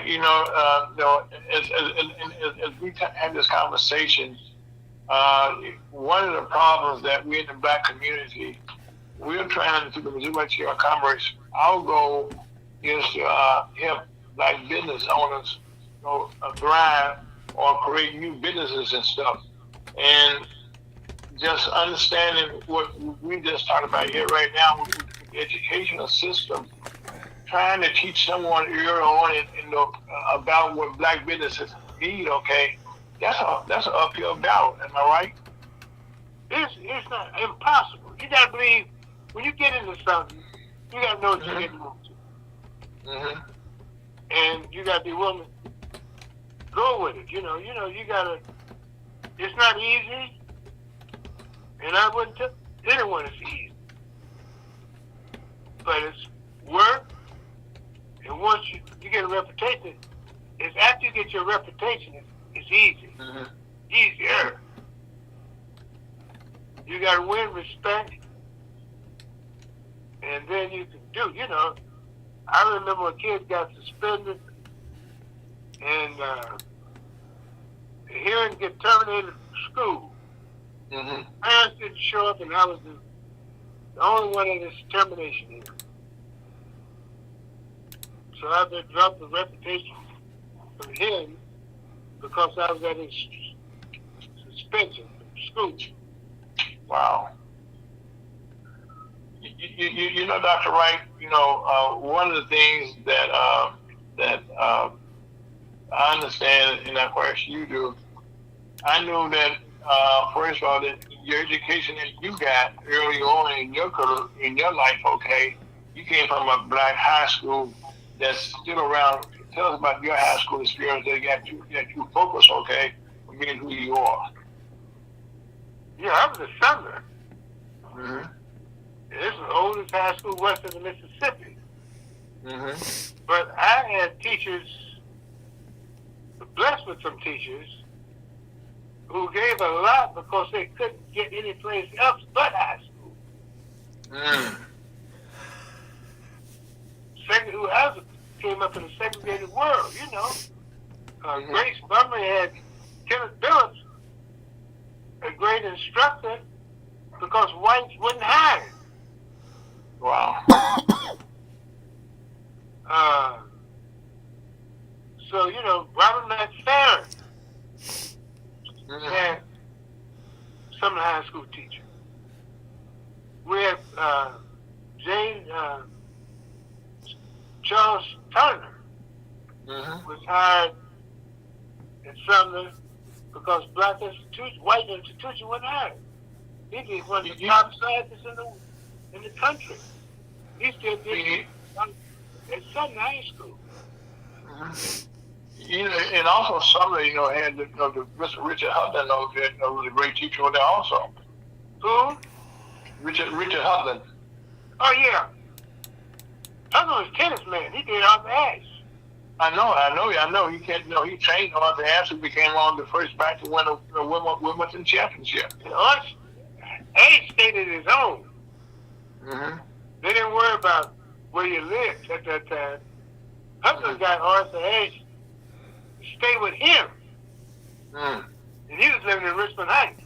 as we have this conversation, one of the problems that we in the black community, we're trying to, the Missouri Chamber of Commerce, our goal is to help black business owners thrive or create new businesses and stuff. And just understanding what we just talked about here right now with the educational system, trying to teach someone early on about what black businesses need, that's an uphill battle. Am I right? It's not impossible. You got to believe, when you get into something, you got to know what you're getting into. And you got to be willing to go with it. You got to, it's not easy. And I wouldn't tell anyone it's easy. But it's work. And once you get a reputation, it's after you get your reputation, it's easy. Easier. You got to win respect. and then you can do, I remember a kid got suspended and hearing get terminated from school. Mm-hmm. Parents didn't show up, and I was the only one in this termination here. So I've been dropped the reputation from him because I was at his suspension from school. Wow. You know, Dr. Wright, one of the things that I understand, and of course you do, I knew that, first of all, that your education that you got early on in your career, in your life, okay, you came from a black high school that's still around. Tell us about your high school experience that got you focused, okay, on being who you are. Yeah, I was a Sumner. Mm-hmm. This is the oldest high school west of the Mississippi. Mm-hmm. But I had teachers, blessed with some teachers, who gave a lot because they couldn't get any place else but high school. Mm. Who else came up in a segregated world, Grace Montgomery had Kenneth Billups, a great instructor, because whites wouldn't hire him. Wow. So, Robert McFerrin Mm-hmm. had some of the high school teachers. We had Charles Turner Mm-hmm. was hired in Sumner because white institution wouldn't hire him. He was one of the top scientists in the country. He still did it at Sumner High School. Mm-hmm. And also Sumner, had the Mr. Richard Hudlin, was a great teacher over there also. Who? Richard Hudlin. Oh yeah. Hudlin was a tennis man. He did Arthur Ashe. I know. He can't. He trained Arthur Ashe, who became one of the first back to win a Wimbledon championship. And Ashe stayed at his own. Mm-hmm. They didn't worry about where you lived at that time. Hudlin got Arthur Ashe to stay with him. Mm. And he was living in Richmond Heights.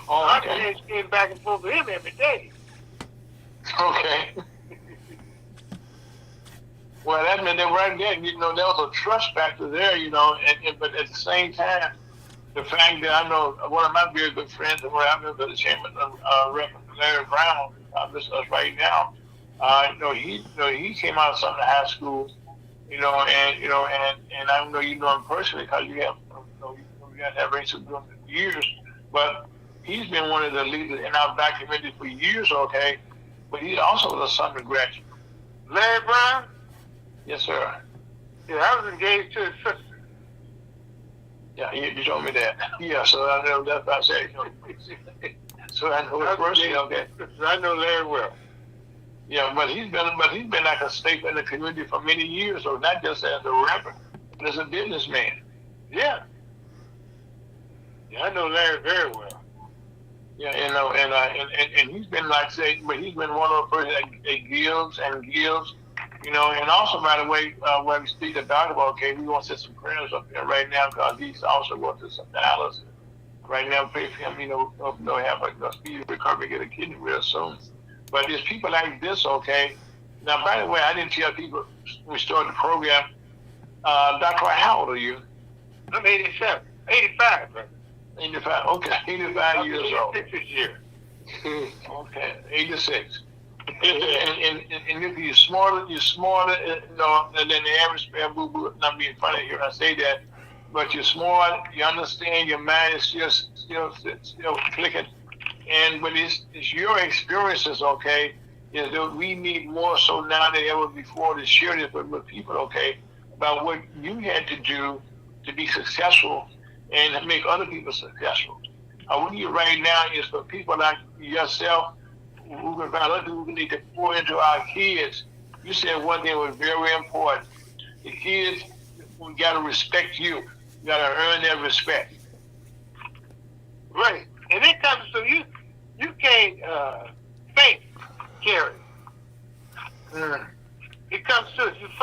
Oh, Arthur okay. Ashe came back and forth with him every day. Okay. Well, that meant that right there, there was a trust factor there, but at the same time, the fact that I know one of my very good friends, and I remember the chairman, Reverend Larry Brown, listening to us right now, he came out of Sumner High School, and I know you know him personally because you guys have raised him years, but he's been one of the leaders in our black community for years, okay, but he also was a Sumner graduate. Larry Brown? Yes, sir. Yeah, I was engaged to his sister. Yeah, you told me that. Yeah, so I know that's what I said. So I know it personally, okay. I know Larry well. Yeah, but he's been like a staple in the community for many years, so not just as a rapper, but as a businessman. Yeah. Yeah, I know Larry very well. Yeah, and he's been but he's been one of the person that gives and gives. And also, by the way, when we speak about it, okay, we want to set some prayers up there right now because he's also going through some dialysis. Right now, pray for him, have a speedy recovery, get a kidney real soon. But there's people like this, okay. Now, by the way, I didn't tell people when we started the program, Dr. Wright, how old are you? I'm 85, brother. 85, okay, 85 years old. 86 this year. Okay, 86. And if you're smarter, than the average boo-boo. Not being funny here, I say that, but you're smart. You understand. Your mind is still clicking. But it's your experiences, okay? Is that we need more so now than ever before to share this with people, okay? About what you had to do to be successful and to make other people successful. What we need right now is for people like yourself, who can find other people who need to pour into our kids. You said one thing was very important. The kids, we got to respect you. You got to earn their respect. Right. And it comes to you can't fake, Kerry.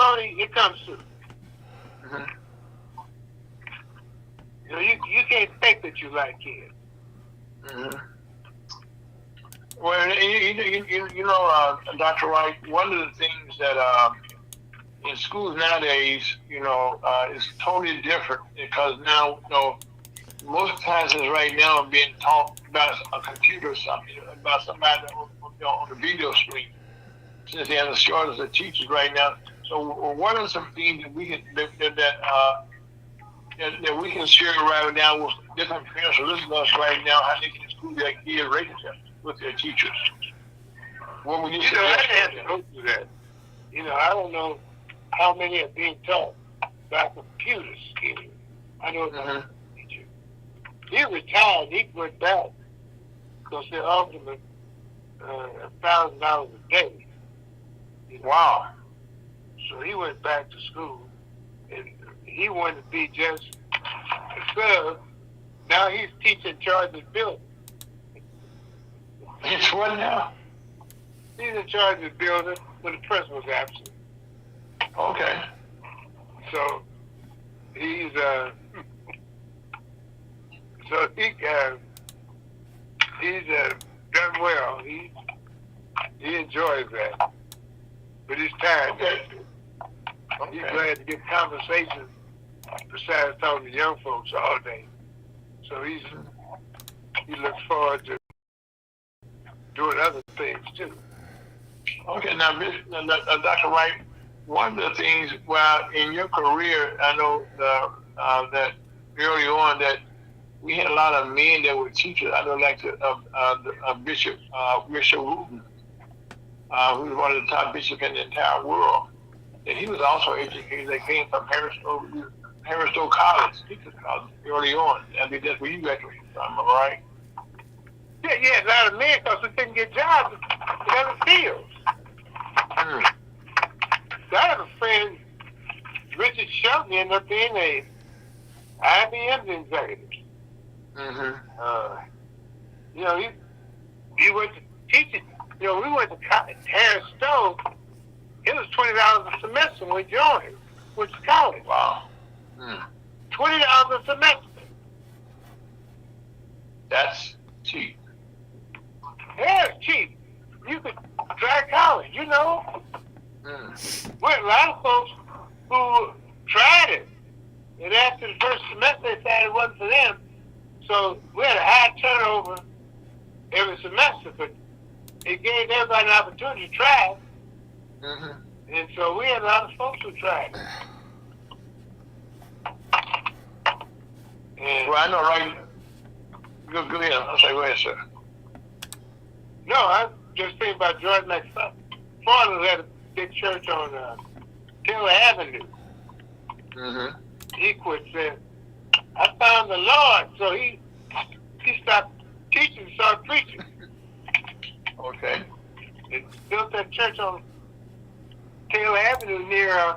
Tony, it comes through. Mhm. You know, you can't fake that you like kids. Mhm. Well, you know, Dr. Wright, one of the things that in schools nowadays, you know, is totally different because now, you know, most classes right now are being taught about a computer or something, about somebody on the video screen, since they have the shortage of teachers right now. So, what are some things that we can that we can share right now with different parents who listen to us right now, how they can improve their kids' relationship with their teachers? What would you You know, I suggest? had to go through that. You know, I don't know how many are being taught by computer skills. I know it's Mhm. a teacher. He retired. He went back because they offered him $1,000 a day. You know? Wow. So he went back to school, and he wanted to be just a sub. Now he's teaching charge of building. It's what now? He's in charge of the building when the principal's absent. Okay. So he's done well. He enjoys that, but he's tired. Okay. He's glad to get conversation besides talking to young folks all day. So he looks forward to doing other things too. Okay, now, Dr. Wright, one of the things, well, in your career, I know that early on that we had a lot of men that were teachers. I know, like Bishop Richard Wooten, who was one of the top bishops in the entire world. And he was also educated. They came from Harrisville College, Teachers College, early on. I mean, that's where you graduated from, am I right? Yeah, a lot of men because we couldn't get jobs in other fields. Mm. So I have a friend, Richard Shelton, ended up being a IBM executive. Mm-hmm. You know, he went to teaching. You know, we went to Harris Stowe. It was $20 a semester when we joined, which is college. Wow. Mm. $20 a semester. That's cheap. Yeah, it's cheap. You could try college, you know. Mm. Well, a lot of folks who tried it, and after the first semester they decided it wasn't for them. So we had a high turnover every semester, but it gave everybody an opportunity to try. Mm-hmm. And so we had a lot of folks who tried. And Well, I know, right? Go ahead. I'll say, go ahead, sir. no, I just think about Jordan McFarland had a big church on Taylor Avenue. Mm-hmm. He quit saying, I found the Lord. So he stopped teaching and started preaching. Okay. They built that church on Taylor Avenue near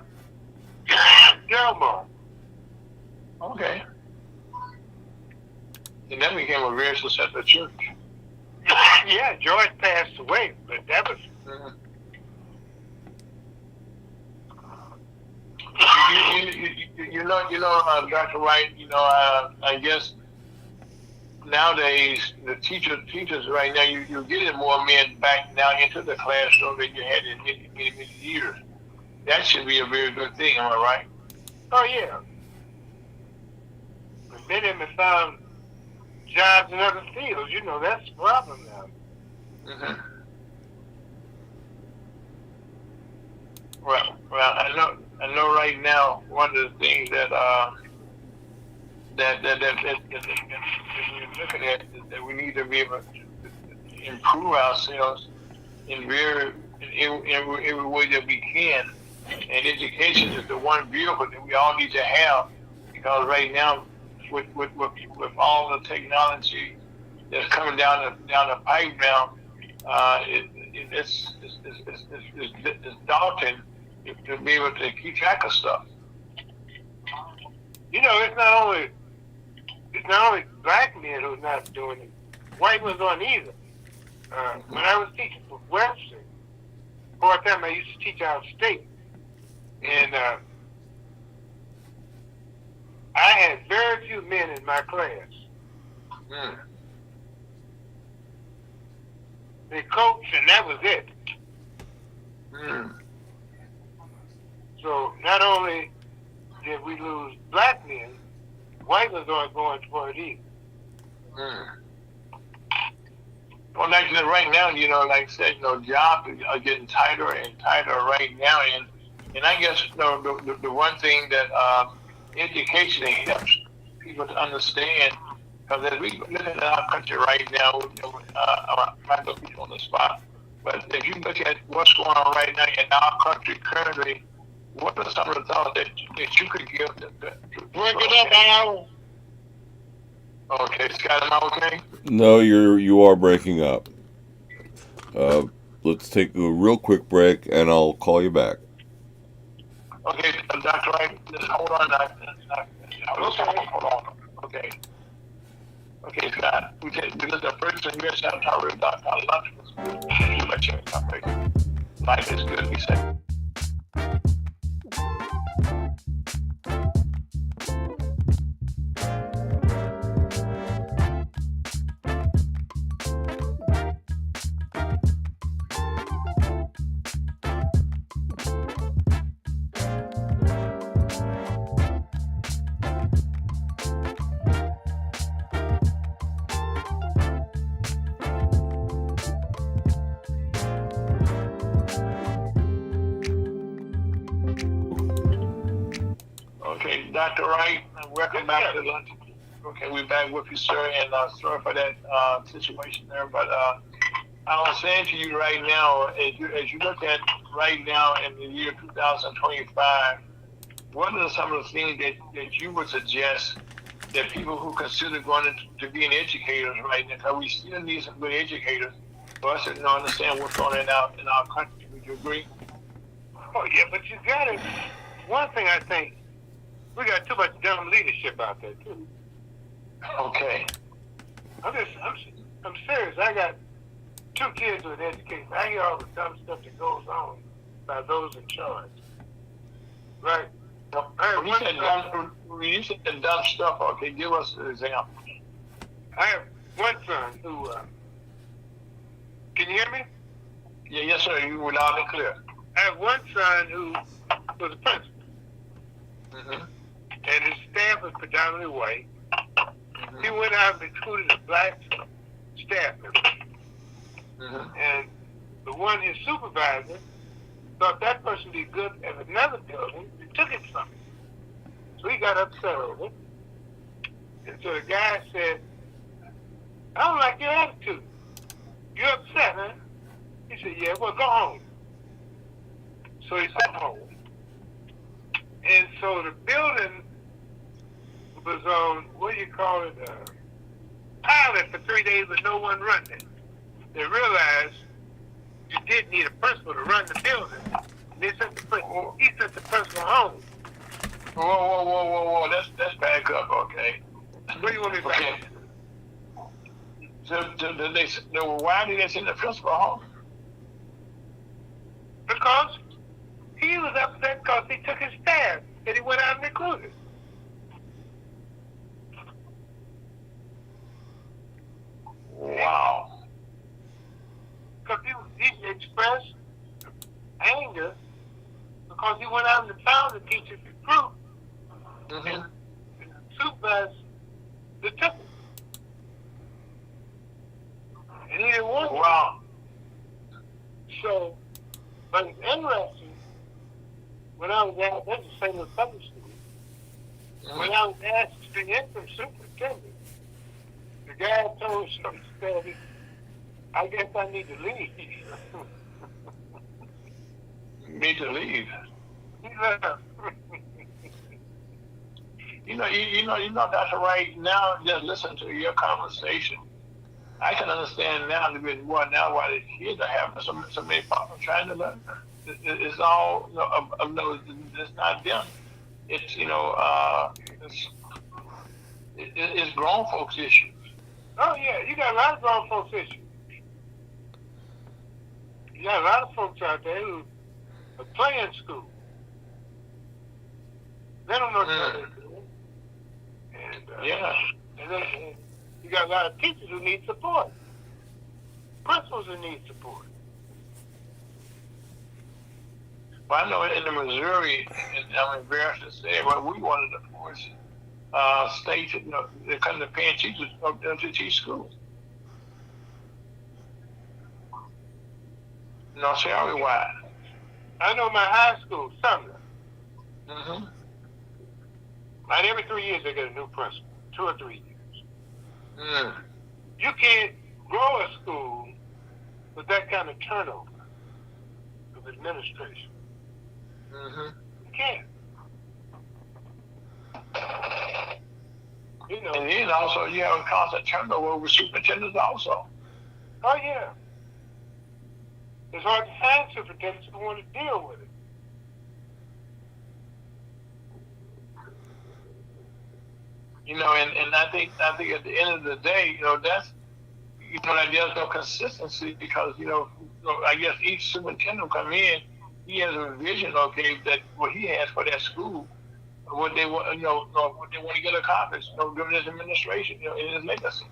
Delmar. Okay. And that became a very successful church. Yeah, George passed away, but that was Mm-hmm. You know, Dr. Wright, you know, I guess nowadays the teachers right now, you're getting more men back now into the classroom than you had in many years. That should be a very good thing, am I right? oh yeah. But many of them have found jobs in other fields. You know, that's the problem now. Mm-hmm. Well, I know. Right now, one of the things that we're looking at is that we need to be able to improve ourselves in every way that we can. And education is the one vehicle that we all need to have, because right now, with all the technology that's coming down the pipe now, it's daunting to be able to keep track of stuff. You know, it's not only black men who's not doing it. White ones aren't either. When I was teaching for Webster, part time I used to teach out of state. And I had very few men in my class. Mm. They coached, and that was it. Mm. So not only did we lose black men, white ones aren't going for it either. Mm. Well, like right now, like I said, jobs are getting tighter and tighter right now, and I guess the one thing that education helps people to understand, because as we live in our country right now, I might not be on the spot, but if you look at what's going on right now in our country currently, what are some of the thoughts that you could give to Break it up, Al. Okay, Scott, am I okay? No, you are breaking up. Let's take a real quick break, and I'll call you back. Okay, Dr. Wright, just hold on. Hold on. Okay. Okay, Scott. Because the person here is not talking about lunch was good. Too much information. Life is good, we say. Okay, Dr. Wright, welcome back to lunch. Okay, we're back with you, sir, and sorry for that situation there, but I was saying to you right now, as you look at right now in the year 2025, what are some of the things that you would suggest that people who consider going to being educators right now, because we still need some good educators for us to understand what's going on in our country. Would you agree? Oh yeah, but you got it. One thing I think, we got too much dumb leadership out there too. Okay. I'm serious. I got 2 kids with education. I hear all the dumb stuff that goes on by those in charge. Right? When you said dumb stuff, okay, give us an example. I have one son who, can you hear me? Yeah, yes, sir. You were loud and clear. I have one son who was a principal, Mm-hmm. and his staff was predominantly white. Mm-hmm. He went out and recruited a black staff member. Mm-hmm. And the one, his supervisor, thought that person would be good at another building and took it from him. So he got upset over it. And so the guy said, I don't like your attitude. You're upset, huh? He said, yeah, well, go home. So he sent home. And so the building was on, what do you call it, pilot for 3 days with no one running it. They realized you did need a principal to run the building. And he sent the principal home. Whoa. Let's back up, okay? What do you want me to back up? So why did they send the principal home? Because he was upset because he took his staff and he went out and recruited. Wow. Because he expressed anger because he went out and found the teacher's recruit. Mm-hmm. And supervised the took it. And he didn't want it. Wow. So, but it's interesting, when I was at, that's the same with public school. When I was asked to be interim superintendent, the guy told me, I guess I need to leave. Need to leave. He left. You know, Dr. Wright, now just listen to your conversation. I can understand now a little bit more now why the kids are having so many problems trying to learn. It's all, no, it's not them. It's, it's grown folks' issues. Oh, yeah, you got a lot of grown folks issues. You got a lot of folks out there who are playing school. They don't know what they're doing. And, Yeah. and then you got a lot of teachers who need support. Principals who need support. Well, I know in Missouri, and I'm embarrassed to say, well, we wanted to force states, they come to paying teachers to teach schools. Salary-wise. I know my high school, Sumner. Mm-hmm. Like every 3 years they get a new principal, 2 or 3 years. Mm. You can't grow a school with that kind of turnover of administration. Mm-hmm. You can't. And then also you have a constant turnover with superintendents also. Oh yeah. It's hard to find superintendents who want to deal with it. And I think at the end of the day, that's that there's no consistency because I guess each superintendent will come in, he has a vision, that what he has for that school, what they want, what they want to get accomplished, during his administration, in his legacy.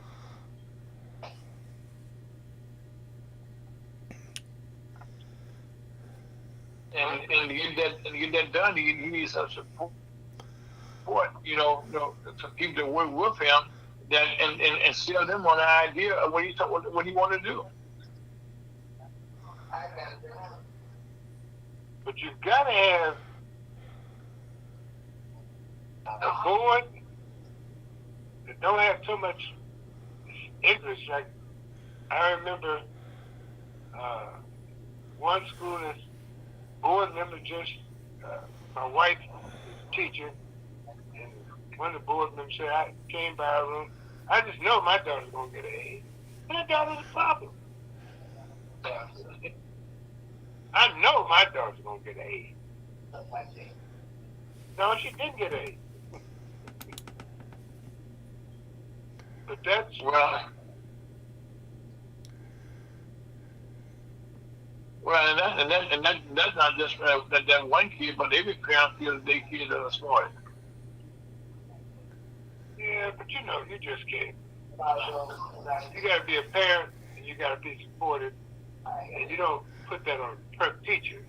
And to get that done, he needs some support. Some people that work with him that and sell them on the idea of what he want to do. But you've got to have a board that don't have too much English. Like I remember one school that's board member my wife is a teacher, and one of the board members said, I came by her room, I just know my daughter's going to get an A. My daughter's a problem. I know my daughter's going to get an A. No, she didn't get an A. But that's... Well, and that's not just that one kid, but every parent feels their kids are smart. Yeah, but you just can't. You got to be a parent, and you got to be supportive, and you don't put that on per teacher.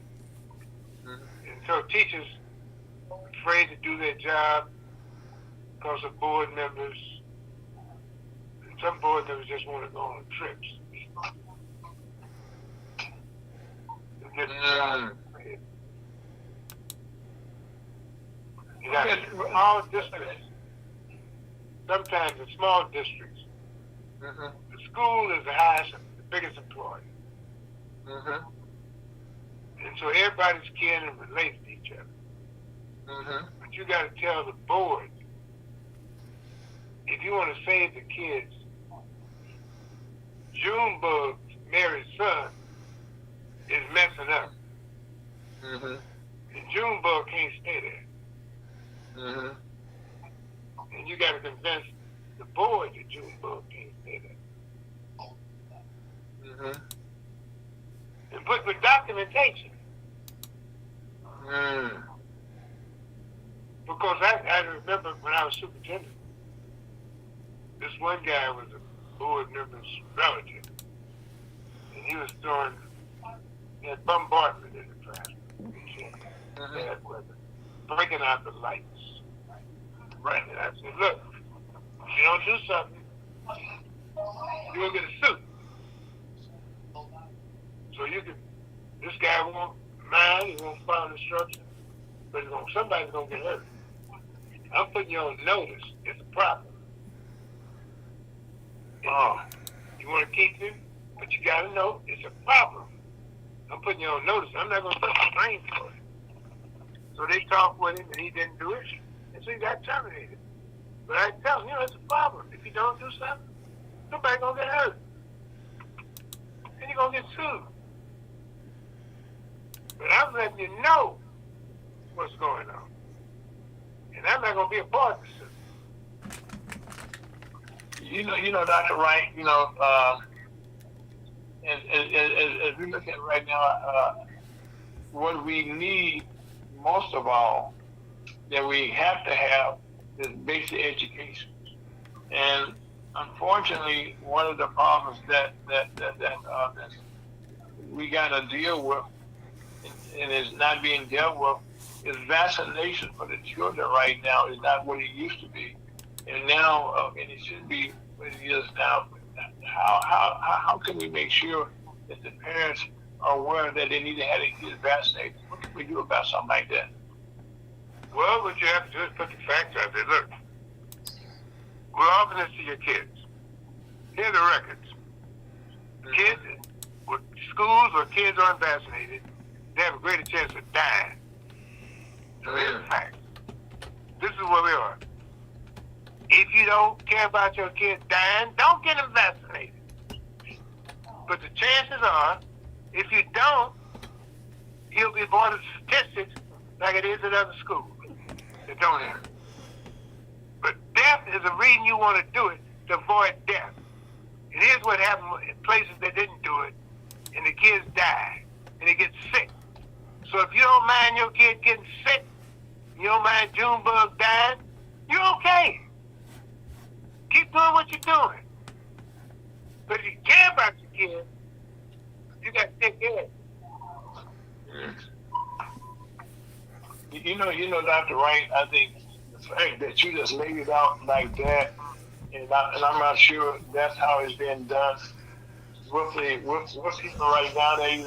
Mm-hmm. And so teachers afraid to do their job because of board members. And some board members just want to go on trips. You got small districts. Sometimes in small districts, the school is the biggest employer. Mm-hmm. And so everybody's kin and relates to each other. Mm-hmm. But you got to tell the board, if you want to save the kids, Junebug, Mary's son, is messing up. Mm-hmm. And Junebug can't stay there. Mm-hmm. And you got to convince the board that Junebug can't stay there. Mm-hmm. And put with documentation. Mm. Because I remember when I was superintendent, this one guy was a board member's relative. And he was throwing that bombardment in the classroom. Bad weather. Breaking out the lights. Right. And I said, look, if you don't do something, you're going to get a suit. So this guy won't mind, he won't follow instructions, but somebody's going to get hurt. I'm putting you on notice. It's a problem. You want to keep him, but you got to know it's a problem. I'm putting you on notice. I'm not going to put the blame for it. So they talked with him, and he didn't do it, and so he got terminated. But I tell him, it's a problem. If you don't do something, somebody's going to get hurt. And you're going to get sued. But I'm letting you know what's going on. And I'm not going to be a part of this. Dr. Wright, as we look at right now, what we need most of all that we have to have this basic education. And unfortunately, one of the problems that we got to deal with, and is not being dealt with, is vaccination for the children right now is not what it used to be, and now and it should be what it is now. How can we make sure that the parents are aware that they need to have their kids vaccinated? What can we do about something like that? Well, what you have to do is put the facts out there. Look, we're offering this to your kids. Here are the records. Kids, with schools where kids aren't vaccinated, they have a greater chance of dying. So here's the facts. This is where we are. If you don't care about your kids dying, don't get them vaccinated. But the chances are, if you don't, you'll be born with statistics like it is at other schools that don't have it. But death is a reason you want to do it, to avoid death. And here's what happened in places that didn't do it, and the kids die, and they get sick. So if you don't mind your kid getting sick, you don't mind Junebug dying, you're okay. Keep doing what you're doing. But if you care about your kid, you got to take care of it. You know, Dr. Wright, I think the fact that you just laid it out like that, and I'm not sure that's how it's being done. With people right now, they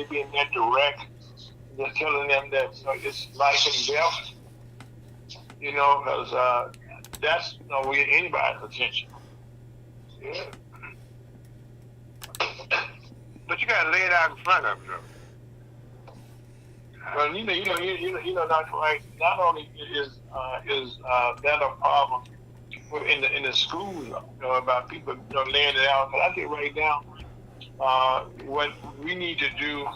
being that direct, just telling them that it's life and death. Because that's not where anybody's attention. Yeah. But you got to lay it out in front of them, though. Well, Dr. Wright, not only is that a problem in the schools, about people laying it out, but I think right now, what we need to do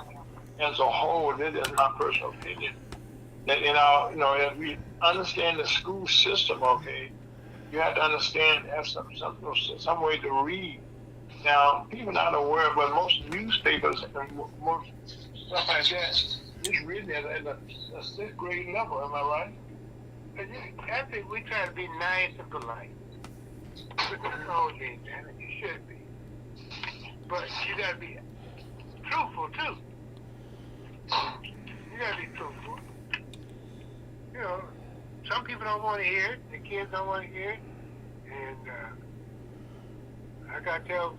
as a whole, this is my personal opinion, that as we understand the school system, okay, you have to understand, have some way to read. Now, people not aware, but most newspapers and most stuff like that is written at a 6th grade level. Am I right? I think we try to be nice and polite. But that's all you ain't done, and you should be. But you got to be truthful, too. You got to be truthful. Some people don't want to hear it. The kids don't want to hear it. And I got to tell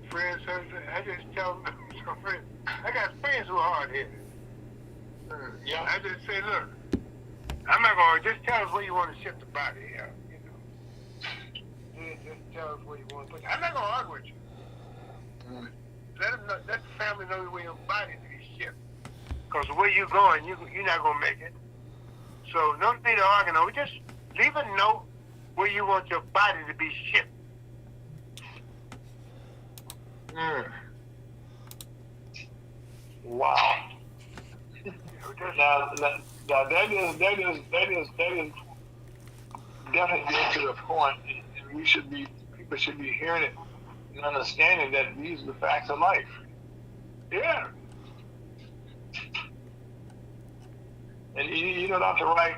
friends, I just tell some friends, I got friends who are hard-headed. Yeah. I just say, look, I'm not going to just tell us where you want to ship the body. Just tell us where you want to put it. I'm not going to argue with you. Let the family know where your body to be shipped. Because the way you're going, you're not going to make it. So no need to argue. No, just leave a note where you want your body to be shipped. Wow. Now that is definitely getting to the point, and people should be hearing it and understanding that these are the facts of life. Yeah. And Dr. Wright,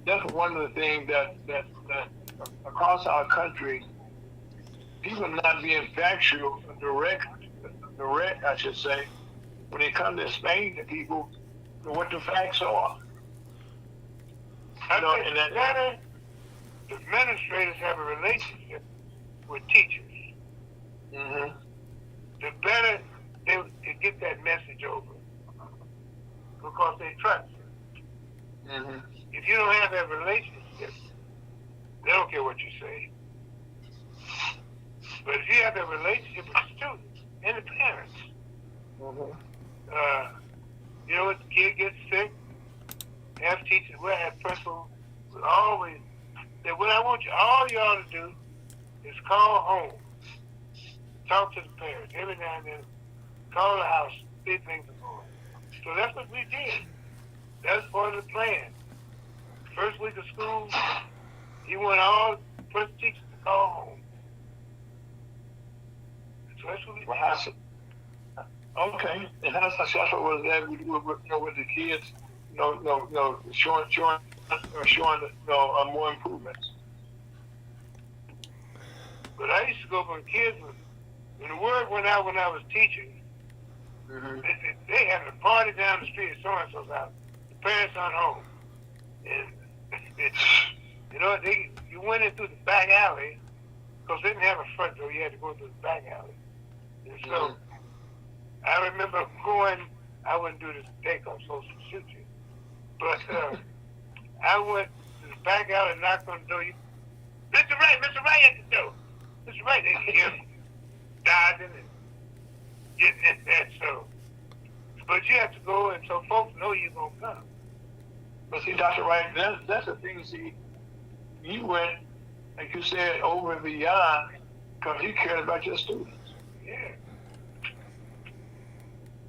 that's one of the things that across our country, people not being factual, direct, I should say, when it comes to explaining to people what the facts are. The administrators have a relationship with teachers. Mm-hmm. The better they get that message over, because they trust you. Mm-hmm. If you don't have that relationship, they don't care what you say. But if you have that relationship with the students and the parents, if the kid gets sick, have teachers, we'll have principals, always, that what I want all y'all to do is call home, talk to the parents every now and then, call the house, see things are going. So that's what we did. That's part of the plan. First week of school, he want all first teachers to call home. So that's what we did. Okay, and how successful was that with the kids? Showing are showing more improvements. But I used to go when kids was, when the word went out when I was teaching, Mm-hmm. they had a party down the street at so-and-so's house. The parents aren't home. And, you know, you went in through the back alley, because they didn't have a front door. You had to go through the back alley. And so, I remember going, I wouldn't do this today because I'm supposed to shoot you. But I went to the back alley and knocked on the door. Mr. Wright at the door. Mr. Wright, they hear him dodging and getting in there. So, but you have to go, and so folks know you're going to come. But see, Dr. Wright, that's the thing. See, you went, like you said, over and beyond because you cared about your students. Yeah.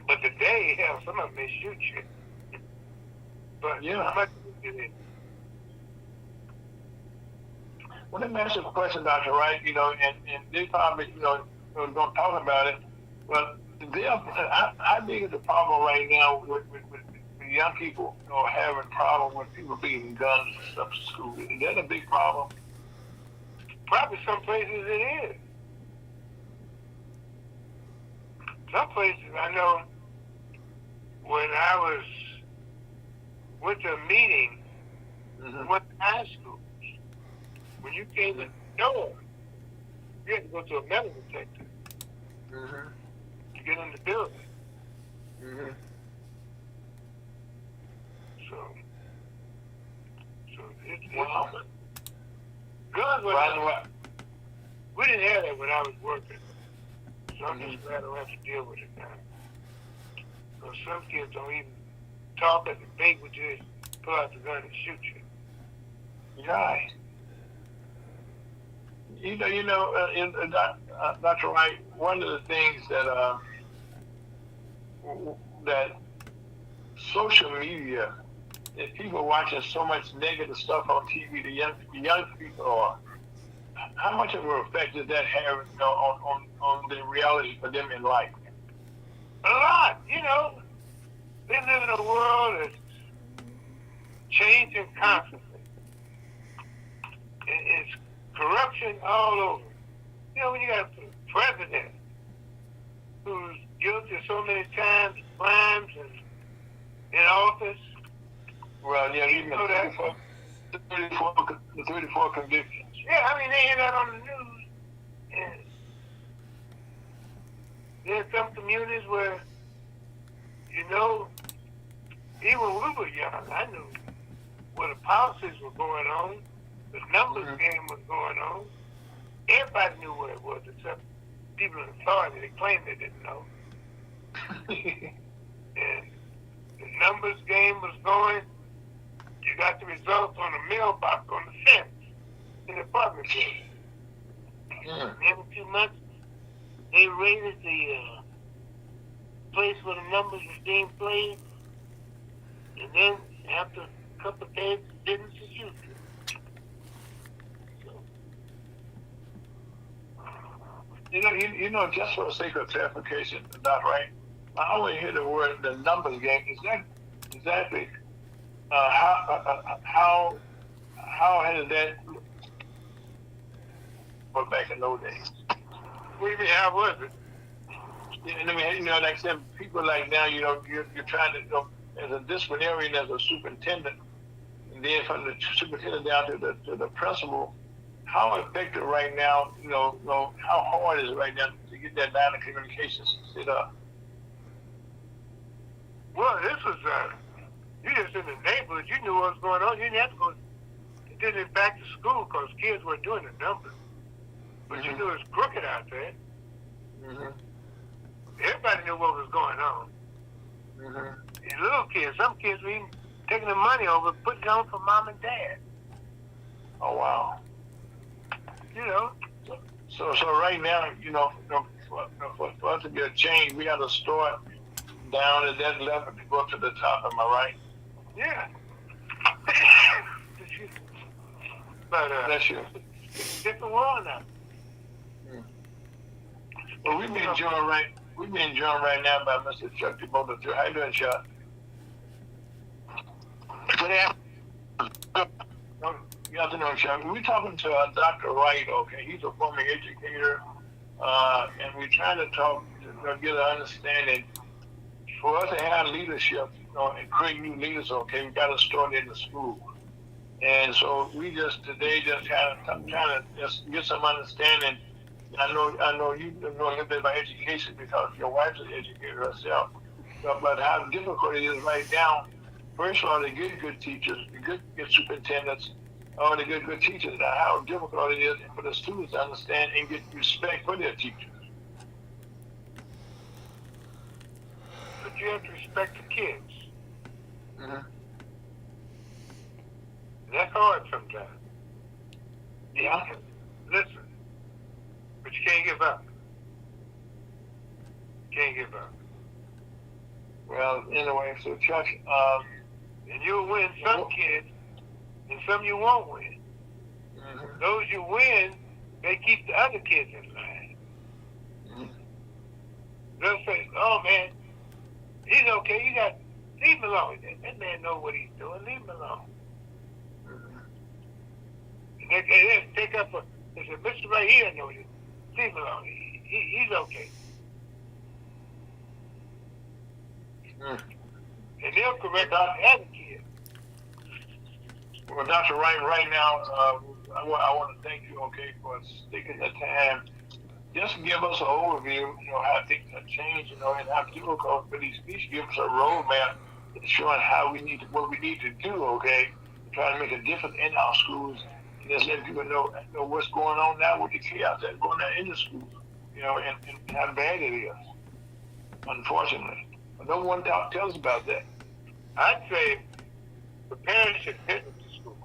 But today, hell, some of them may shoot you. But Yeah. how much did it? Well, let me ask you a question, Dr. Wright, and they probably, don't talk about it, but how big is the problem right now with young people, having problems with people beating guns and stuff in school? Is that a big problem? Probably some places it is. Some places I know when I went to a meeting with high schools, when you came in the door, you had to go to a metal detector to get in the building. So it's Wow. guns were Right. we didn't have that when I was working. So I'm just glad I don't have to deal with it now. Because some kids don't even talk at the bait with you, pull out the gun and shoot you. Right. Dr. Wright, one of the things that social media, that people watching so much negative stuff on TV, the young people are. How much of an effect does that have on the reality for them in life? A lot, They live in a world that's changing constantly. It's corruption all over. When you got a president who's guilty so many times of crimes and in office. Well, yeah, even know that. the 34 convictions. Yeah, I mean, they hear that on the news. And there's some communities where, even when we were young, I knew where the policies were going on, the numbers game was going on. Everybody knew where it was, except people in authority. They claimed they didn't know. And the numbers game was going. You got the results on the mailbox on the fence in the apartment building. Every few months, they raided the place where the numbers was being played, and then after a couple of days, business as usual. Just for the sake of clarification, Dr. Wright, I only hear the word the numbers game. Is that exactly how has that looked back in those days? What do you mean, how was it? Like I said, people like now, you're trying to, as a disciplinarian, as a superintendent, and then from the superintendent down to the principal, how effective right now, how hard is it right now to get that line of communications set up? Well, this was, you just in the neighborhood, you knew what was going on. You didn't have to go, you did it back to school because kids weren't doing the numbers. But you knew it was crooked out there. Everybody knew what was going on. These little kids, some kids were even taking the money over, putting it on for mom and dad. Oh, wow. So right now, for us to get a change, we got to start down at that level to go up to the top. Am I right? Yeah. But Bless you. it's a different world now. Well, we've been joined right now by Mr. Chuck DeBola. How you doing, Chuck? Good afternoon. Good afternoon, Chuck. We're talking to Dr. Wright, okay? He's a former educator, and we're trying to talk to get an understanding. For us to have leadership, and create new leaders, okay, we got to start in the school. And so we just today just kind of trying to just get some understanding. I know you know a little bit about education because your wife's an educator herself, but how difficult it is right now. First of all, to get good teachers, to get superintendents, or to get good teachers. Now, how difficult it is for the students to understand and get respect for their teachers. But you have to respect the kids. Mm-hmm. That's hard sometimes. Yeah. Listen, but you can't give up. Can't give up. Well, anyway, so Chuck, and you'll win some kids, and some you won't win. mm-hmm. Those you win, they keep the other kids in line. Mm-hmm. They'll say, "Oh man, he's okay. You got leave him alone. That man know what he's doing. Leave him alone." And they take up they say, "Mr. Ray, he doesn't know what he's doing. Leave him alone. He's okay." Mm. And they'll correct the other kids. Well, Dr. Wright, right now, I want to thank you, okay, for taking the time. Just give us an overview, how things have changed, and how difficult for these speeches. Give us a roadmap showing what we need to do, okay, to try to make a difference in our schools, and just let people know what's going on now with the chaos that's going on in the schools, and how bad it is, unfortunately. But no one tells us about that. I'd say the parents should visit the school.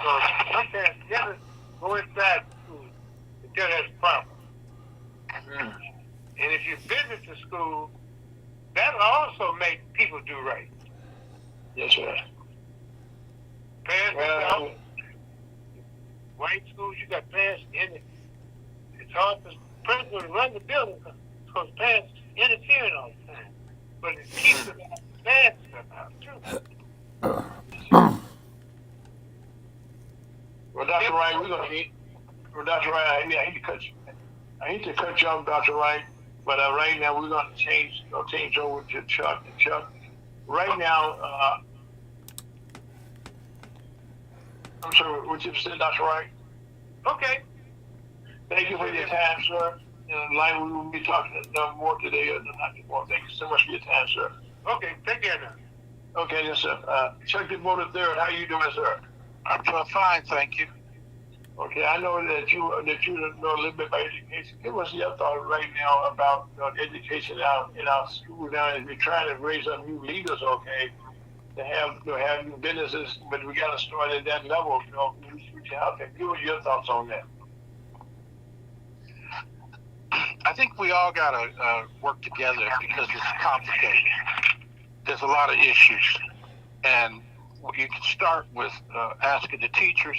So some parents never go inside the school until there's a problem. Mm. And if you visit the school, that'll also make people do right. Yes, sir. Parents, white schools, you got parents in it. It's hard for the principal to run the building because parents interfering all the time. But it keeps the bad stuff out too. Well, Dr. Wright, we're gonna eat. Well, Dr. Wright, I hate to cut you. I hate to cut you off, Dr. Wright, but right now we're gonna change over to Chuck. And Chuck, right now, I'm sorry, what you said, Dr. Wright? Okay. Thank you for your time, sir. Like we will be talking more today or not more. Thank you so much for your time, sir. Okay, take care now. Okay, yes, sir. Chuck DeVoe III, how you doing, sir? I'm doing fine, thank you. Okay, I know that you know a little bit about education. Give us your thought right now about education out in our schools now as we're trying to raise up new leaders, okay, to have new businesses, but we got to start at that level, How can give us your thoughts on that? I think we all got to work together because it's complicated. There's a lot of issues, and you can start with asking the teachers,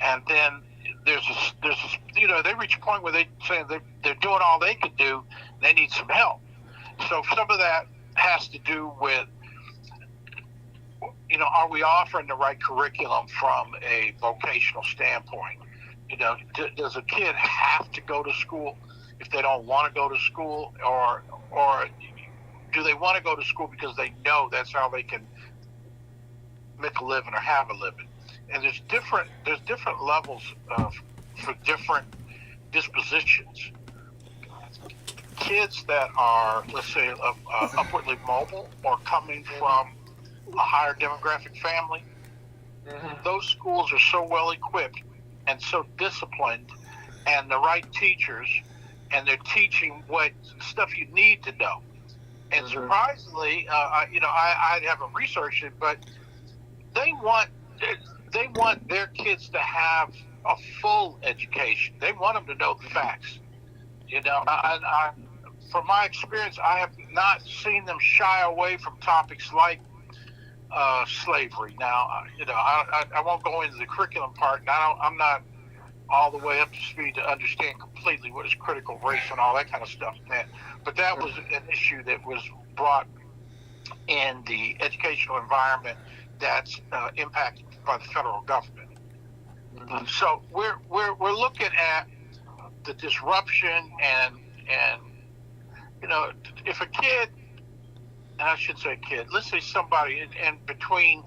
and then there's they reach a point where they say they're doing all they can do. They need some help. So some of that has to do with, are we offering the right curriculum from a vocational standpoint? Does a kid have to go to school if they don't want to go to school, or do they want to go to school because they know that's how they can make a living or have a living? And there's different levels for different dispositions. Kids that are, let's say, upwardly mobile or coming from a higher demographic family, those schools are so well equipped and so disciplined, and the right teachers, and they're teaching what stuff you need to know. And surprisingly, I haven't researched it, but they want their kids to have a full education. They want them to know the facts. From my experience, I have not seen them shy away from topics like slavery. Now, I won't go into the curriculum part, and I'm not all the way up to speed to understand completely what is critical race and all that kind of stuff. But that was an issue that was brought in the educational environment that's impacted by the federal government. So we're looking at the disruption and if a kid, and I should say kid, let's say somebody in between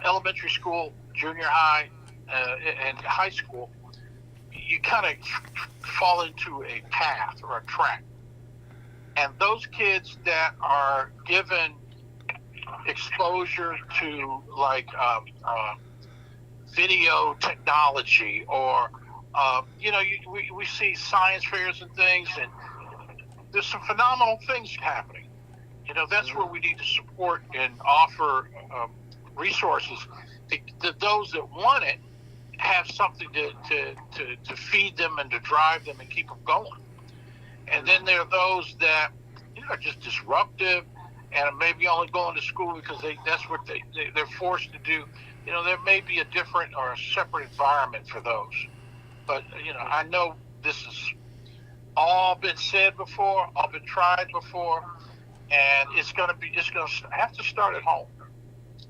elementary school, junior high, and high school, you kind of fall into a path or a track. And those kids that are given exposure to video technology or we see science fairs and things, and there's some phenomenal things happening. That's where we need to support and offer resources to those that want it, have something to feed them and to drive them and keep them going. And then there are those that are just disruptive and maybe only going to school because that's what they're forced to do. There may be a different or a separate environment for those. But, I know this has all been said before, all been tried before, and it's going to have to start at home.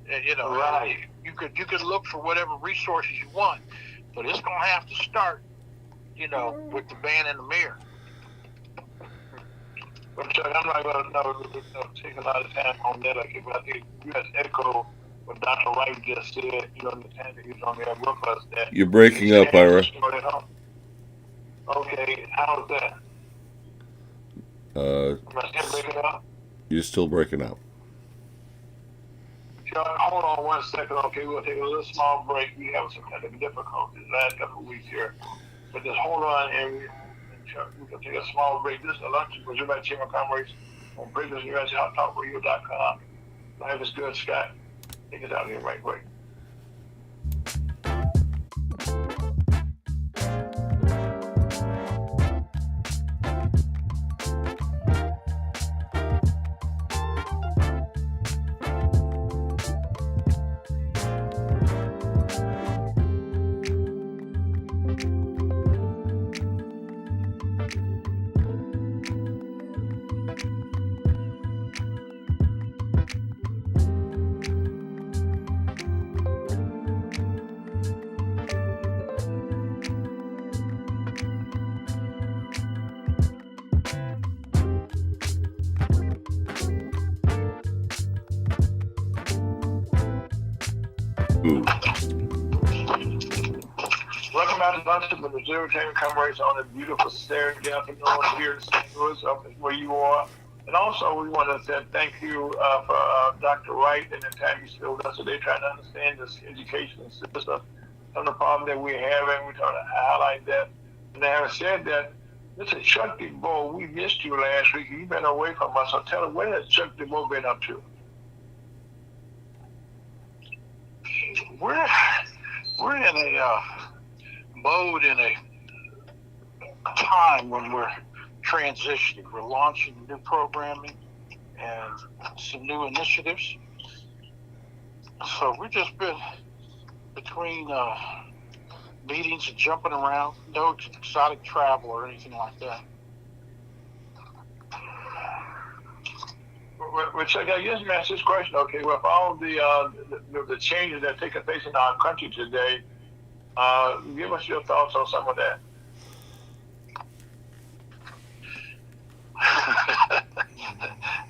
Right. You could look for whatever resources you want, but it's going to have to start, with the man in the mirror. But Chuck, I'm not going to take a lot of time on that. But I think you just echo what Dr. Wright just said, the time that he's on there with us. That You're breaking up, Ira. Okay, how's that? Am I still breaking up? You're still breaking up. Chuck, hold on 1 second. Okay, we'll take a little small break. We have some kind of difficulties the last couple of weeks here. But just hold on, and Chuck, we can take a small break. This is a lunch presented by Chairman Conrays on BreakthroughUSHotTalkRadio.com. Life is good, Scott. Take it out here right quick. Welcome out to lunch with the Missouri Chamber of Commerce on a beautiful Saturday afternoon here in St. Louis, up where you are. And also, we want to say thank you for Dr. Wright and the time you spent with us today trying to understand this education system, some of the problems that we're having. We're trying to highlight that. And having said that, Mr. Chuck DeBoe, we missed you last week. You've been away from us. So tell us, what has Chuck DeBoe been up to? We're in a mode, in a time when we're transitioning. We're launching new programming and some new initiatives. So we've just been between meetings and jumping around. No exotic travel or anything like that. Which I guess you ask this question. Okay, with all the changes that are taking place in our country today, give us your thoughts on some of that.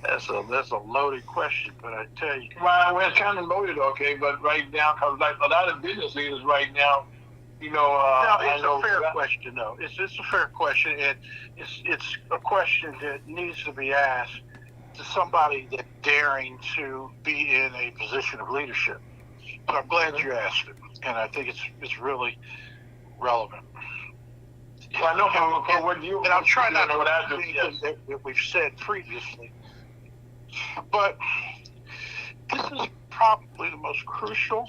That's a loaded question, but I tell you. Well, it's kind of loaded, okay, but right now, because like a lot of business leaders right now, it's a fair question, though. It's a fair question, and it's a question that needs to be asked to somebody that's daring to be in a position of leadership. So I'm glad you asked it, and I think it's really relevant. Well, I know from what you... And I'm trying not to what I do, repeat yes. that we've said previously, but this is probably the most crucial.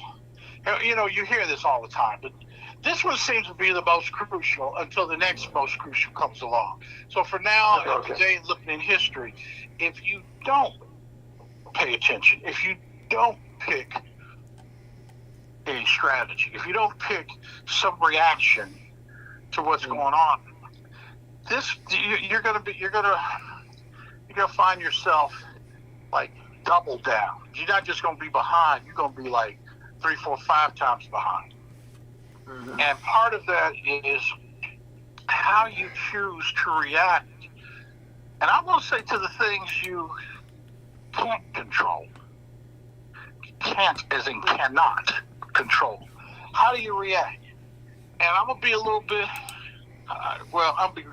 You hear this all the time, but this one seems to be the most crucial until the next most crucial comes along. So for now, Okay. today, looking in history, if you don't pay attention, if you don't pick a strategy, if you don't pick some reaction to what's going on, you're gonna find yourself like double down. You're not just going to be behind. You're going to be like 3, 4, 5 times behind. Mhm. And part of that is how you choose to react. And I'm going to say to the things you can't control. Can't as in cannot control. How do you react? And I'm going to be a little bit, I'll be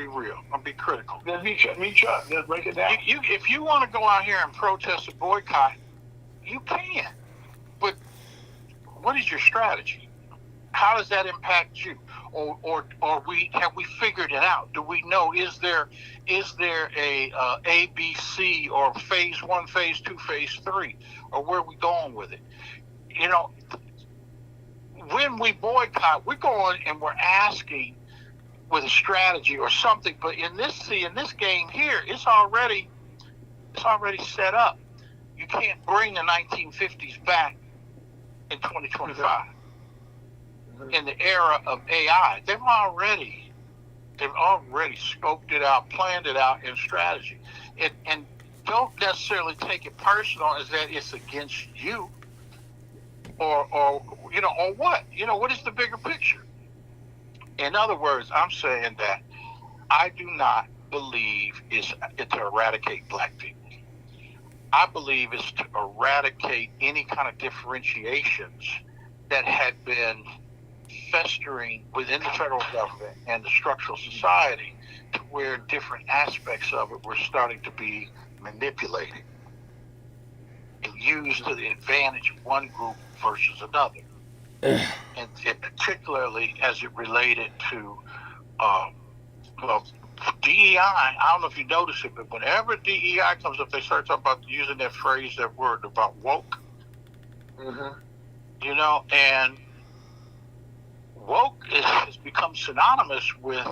real. I'll be critical. Just be shut. Just break it down. If you want to go out here and protest a boycott, you can. But what is your strategy? How does that impact you? Or have we figured it out? Do we know, is there a ABC or phase 1, phase 2, phase 3, or where are we going with it? You know, when we boycott, we're going and we're asking with a strategy or something. But in this game here, it's already set up. You can't bring the 1950s back in 2025. In the era of AI, they've already scoped it out, planned it out in strategy, and don't necessarily take it personal as that it's against you, or what? What is the bigger picture? In other words, I'm saying that I do not believe it's to eradicate black people. I believe it's to eradicate any kind of differentiations that had been festering within the federal government and the structural society, to where different aspects of it were starting to be manipulated and used to the advantage of one group versus another. And particularly as it related to DEI. I don't know if you notice it, but whenever DEI comes up, they start talking about using that word about woke. Mm-hmm. And woke has become synonymous with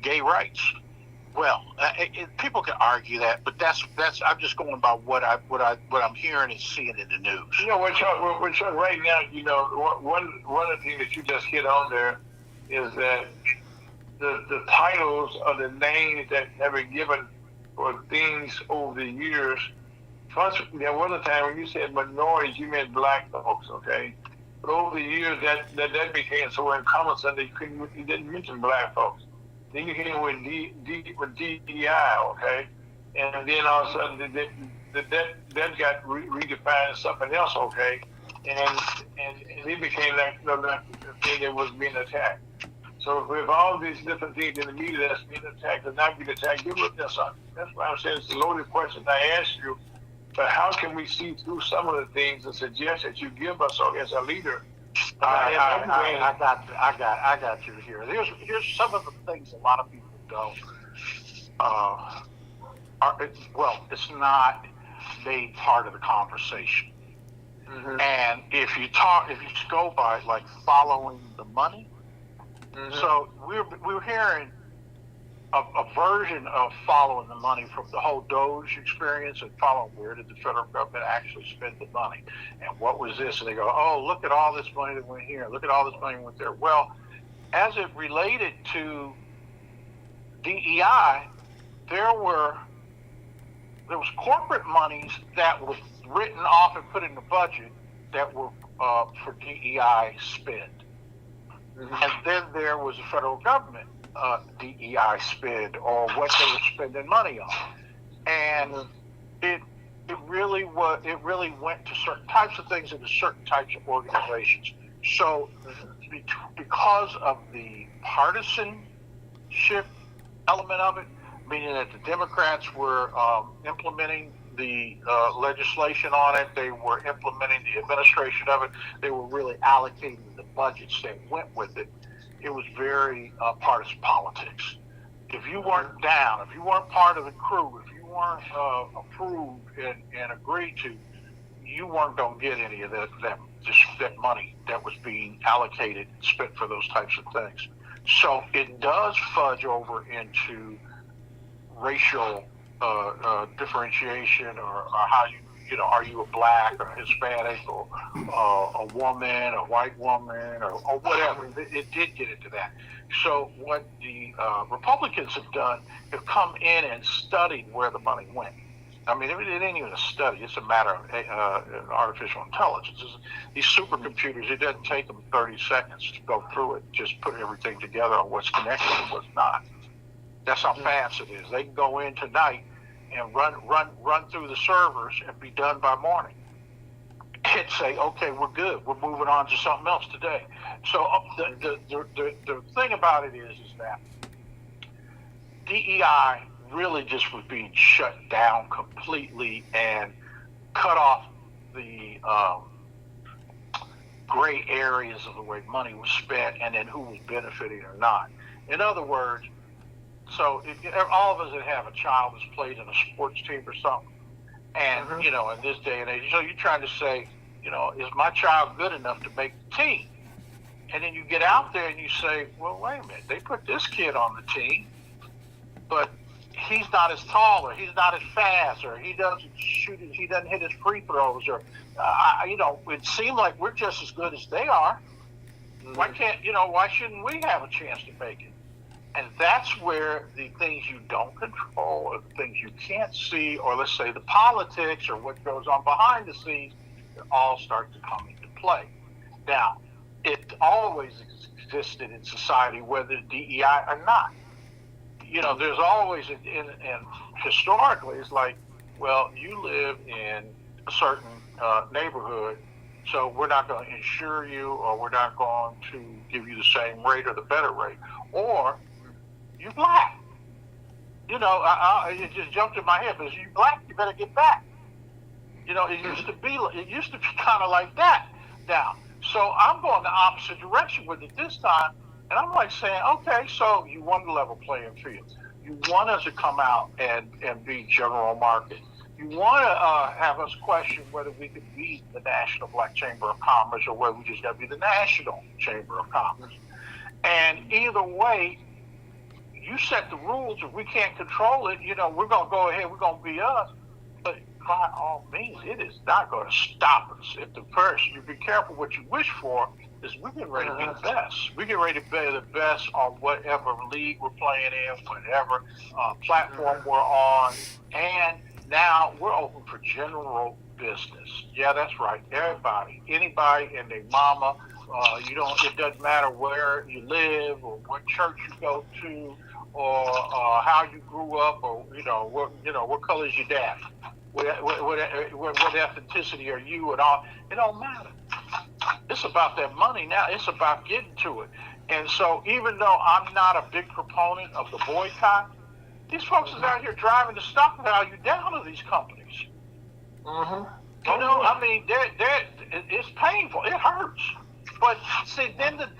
gay rights. Well, people can argue that, but that's I'm just going by what I'm hearing and seeing in the news. Chuck, right now, one of the things that you just hit on there is that the titles of the names that have been given for things over the years. First, there was a time when you said minorities, you meant black folks, okay? But over the years, that became so encompassing that you didn't mention black folks. Then you came with DEI, okay? And then all of a sudden, that got redefined as something else, okay? And it became like the thing that was being attacked. So with all these different things in the media that's being attacked and not being attacked, that's why I'm saying it's a loaded question I asked you. But how can we see through some of the things and suggest that you give us as a leader? I got you here. Here's some of the things a lot of people don't. It's not made part of the conversation. Mm-hmm. And if you go by like following the money, Mm-hmm. so we're hearing a version of following the money from the whole Doge experience and following where did the federal government actually spend the money and what was this, and they go, oh, look at all this money that went here, look at all this money that went there. Well, as it related to DEI, there was corporate monies that were written off and put in the budget that were for DEI spend. Mm-hmm. And then there was the federal government DEI spend, or what they were spending money on, and it really went to certain types of things and to certain types of organizations. So because of the partisanship element of it, meaning that the Democrats were implementing the legislation on it, they were implementing the administration of it, they were really allocating the budgets that went with it. It was very partisan politics. If you weren't down, if you weren't part of the crew, if you weren't approved and agreed to, you weren't going to get any of that money that was being allocated and spent for those types of things. So it does fudge over into racial differentiation, or how are you a black or Hispanic or a woman, a white woman, or whatever. It did get into that. So what the Republicans have done, have come in and studied where the money went. I mean, it ain't even a study. It's a matter of artificial intelligence. These supercomputers, it doesn't take them 30 seconds to go through it, just put everything together on what's connected and what's not. That's how fast it is. They can go in tonight and run through the servers and be done by morning. And say, okay, we're good. We're moving on to something else today. So the thing about it is that DEI really just was being shut down completely and cut off the gray areas of the way money was spent and then who was benefiting or not. In other words, so all of us that have a child that's played in a sports team or something, and, you know, in this day and age, so you're trying to say, you know, is my child good enough to make the team? And then you get out there and you say, well, wait a minute, they put this kid on the team, but he's not as tall, or he's not as fast, or he doesn't shoot, he doesn't hit his free throws, or you know, it seems like we're just as good as they are. Why can't, you know, why shouldn't we have a chance to make it? And that's where the things you don't control, or the things you can't see, or let's say the politics or what goes on behind the scenes, all start to come into play. Now, it always existed in society, whether DEI or not. You know, there's always, in historically, it's like, well, you live in a certain neighborhood, so we're not going to insure you, or we're not going to give you the same rate or the better rate. Or, you're black. You know, it just jumped in my head, but if you're black, you better get back. You know, it used to be kind of like that now. So I'm going the opposite direction with it this time. And I'm like saying, okay, so you want a level playing field. You want us to come out and be general market. You want to have us question whether we could be the National Black Chamber of Commerce, or whether we just got to be the National Chamber of Commerce. And either way, you set the rules. If we can't control it, you know, we're going to go ahead, we're going to be us. But by all means, it is not going to stop us. If the first, you be careful what you wish for, is we're getting ready to be the best. We're getting ready to be the best on whatever league we're playing in, whatever platform we're on. And now we're open for general business. Yeah, that's right. Everybody, anybody and their mama, it doesn't matter where you live or what church you go to, or how you grew up, or what color is your dad, what ethnicity are you, and all. It don't matter. It's about that money now. It's about getting to it. And so, even though I'm not a big proponent of the boycott, these folks is out here driving the stock value down of these companies. You know, I mean, it's painful. It hurts. But see, then the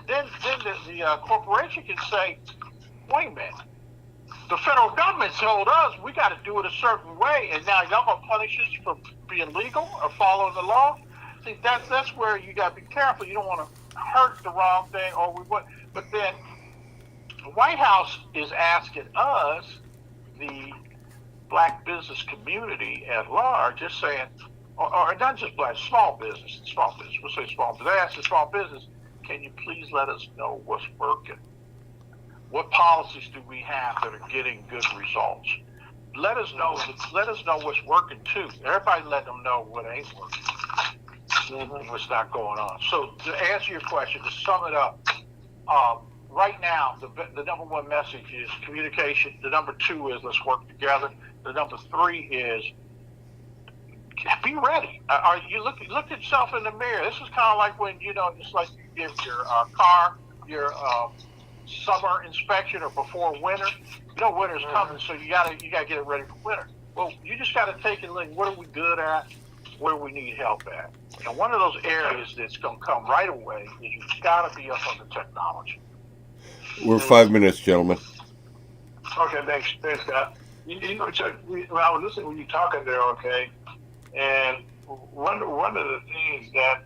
corporation can say, wait a minute, the federal government told us we got to do it a certain way, and now y'all gonna punish us for being legal or following the law. See, that's where you got to be careful. You don't want to hurt the wrong thing, but then the White House is asking us, the black business community at large, just saying, or not just black, small business. We'll say small business. They ask the small business, can you please let us know what's working? What policies do we have that are getting good results? Let us know what's working too. Everybody let them know what ain't working. What's not going on. So to answer your question, to sum it up, right now the number one message is communication. The number two is let's work together. The number three is be ready. Are you look at yourself in the mirror? This is kind of like when just like you give your car your summer inspection or before winter. Winter's coming, so you gotta get it ready for winter. Well, you just gotta take and look. What are we good at? Where we need help at? And one of those areas that's going to come right away is you've got to be up on the technology. We're 5 minutes, gentlemen. Okay, thanks, Scott. Chuck, I was listening when you talking there, okay, and one of the things that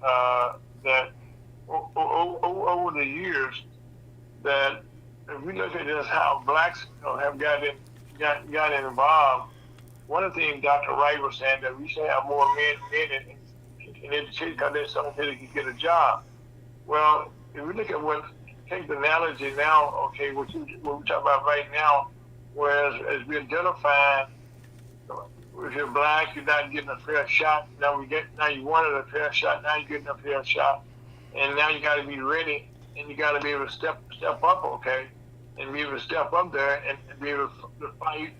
over the years that if we look at just how blacks have gotten involved. One of the things Dr. Wright was saying that we should have more men in education because there's some people who can get a job. Well, if we look at take the analogy now, okay, what we talk about right now, whereas as we identify if you're black, you're not getting a fair shot. Now you wanted a fair shot. Now you're getting a fair shot, and now you got to be ready, and you got to be able to step up, okay, and be able to step up there and be able to fight,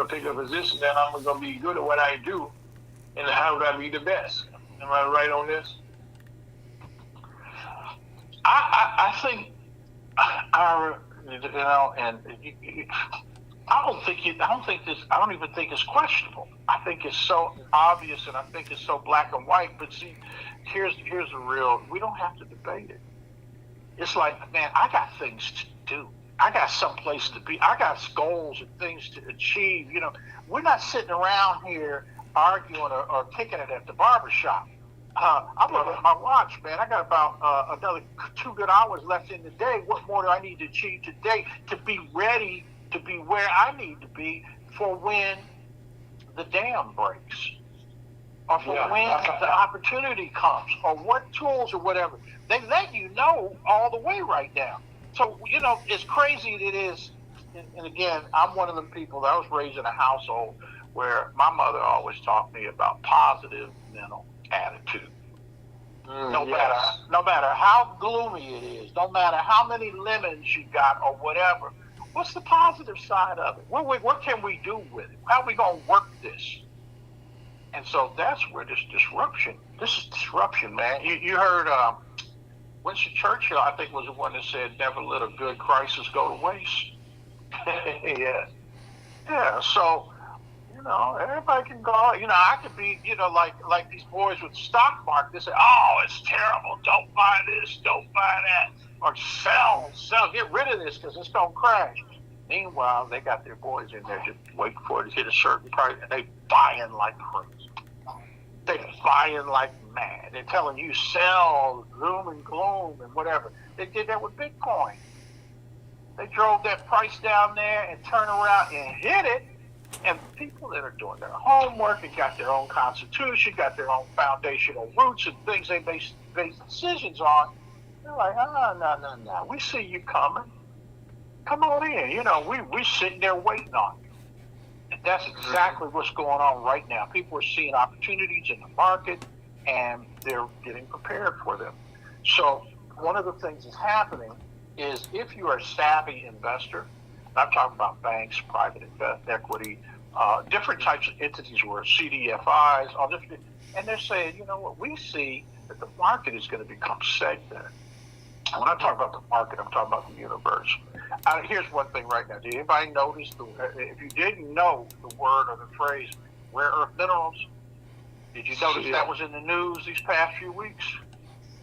take a position that I'm going to be good at what I do, and how would I be the best? Am I right on this? I think our, and I don't even think it's questionable. I think it's so obvious, and I think it's so black and white. But see, here's the real. We don't have to debate it. It's like, man, I got things to do. I got someplace to be. I got goals and things to achieve. We're not sitting around here arguing or kicking it at the barbershop. I'm looking at my watch, man. I got about another 2 good hours left in the day. What more do I need to achieve today to be ready to be where I need to be for when the dam breaks, or for when the opportunity comes, or what tools or whatever? They let you know all the way right now. So, as crazy as it is, and again, I'm one of the people that I was raised in a household where my mother always taught me about positive mental attitude. No matter how gloomy it is, no matter how many lemons you got or whatever, what's the positive side of it? What can we do with it? How are we going to work this? And so that's where this is disruption, man. You heard Winston Churchill, I think, was the one that said, never let a good crisis go to waste. Yeah, so, everybody can go, I could be, like these boys with the stock market. They say, oh, it's terrible. Don't buy this. Don't buy that. Or sell. Get rid of this because it's going to crash. Meanwhile, they got their boys in there just waiting for it to hit a certain price, and they buying like crazy. They buying like mad. They're telling you sell, doom and gloom and whatever. They did that with Bitcoin. They drove that price down there and turned around and hit it. And people that are doing their homework and got their own constitution, got their own foundational roots and things they base decisions on, they're like, no. We see you coming. Come on in. We sitting there waiting on you. And that's exactly what's going on right now. People are seeing opportunities in the market, and they're getting prepared for them. So one of the things that's happening is if you are a savvy investor, and I'm talking about banks, private equity, different types of entities where CDFIs, all different, and they're saying, we see that the market is going to become segmented. And when I talk about the market, I'm talking about the universe. Here's one thing right now. Did anybody notice, if you didn't know the word or the phrase rare earth minerals, did you notice that was in the news these past few weeks?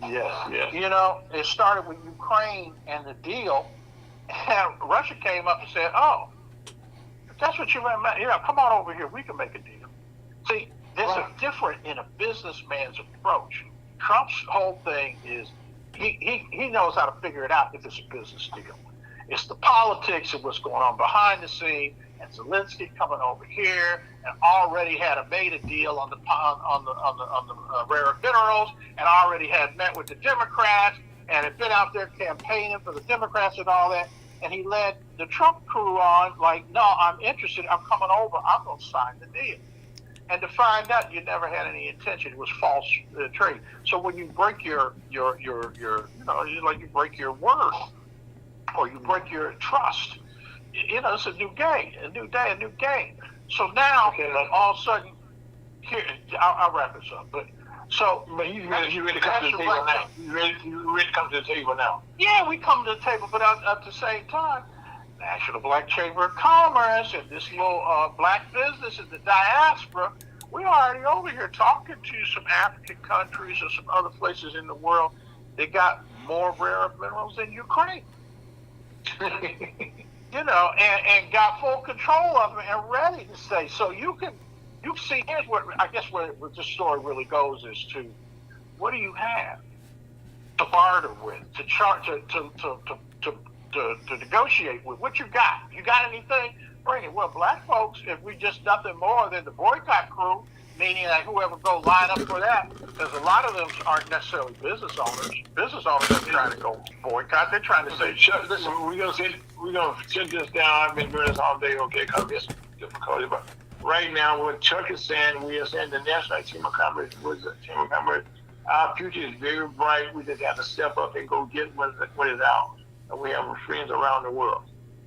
Yes. It started with Ukraine and the deal, and Russia came up and said, oh, if that's what you want, come on over here, we can make a deal. See, there's a different in a businessman's approach. Trump's whole thing is he knows how to figure it out if it's a business deal. It's the politics of what's going on behind the scene, and Zelensky coming over here and already made a deal on the rare earth minerals, and already had met with the Democrats and had been out there campaigning for the Democrats and all that. And he led the Trump crew on like, no, I'm interested. I'm coming over. I'm going to sign the deal. And to find out you never had any intention, it was false trade. So when you break your you break your word, or you break your trust, it's a new game, a new day, a new game. So now, all of a sudden, here, I'll wrap this up. But you ready to come to the table now? You ready to come to the table now? Yeah, we come to the table, but at the same time, National Black Chamber of Commerce and this little black business in the diaspora, we're already over here talking to some African countries or some other places in the world that got more rare earth minerals than Ukraine. And got full control of them and ready to say. So you see, here's what I guess where this story really goes is to, what do you have to barter with, to negotiate with? What you got? You got anything? Bring it. Well, black folks, if we just nothing more than the boycott crew, meaning that whoever go line up for that, because a lot of them aren't necessarily business owners. Business owners are trying to go boycott. They're trying to say, listen, we're gonna sit this down. I've been doing this all day, okay? Because there's difficulty, but right now, what Chuck is saying, we are saying the National Team of Commerce was a Team of Commerce. Our future is very bright. We just have to step up and go get what is ours. And we have friends around the world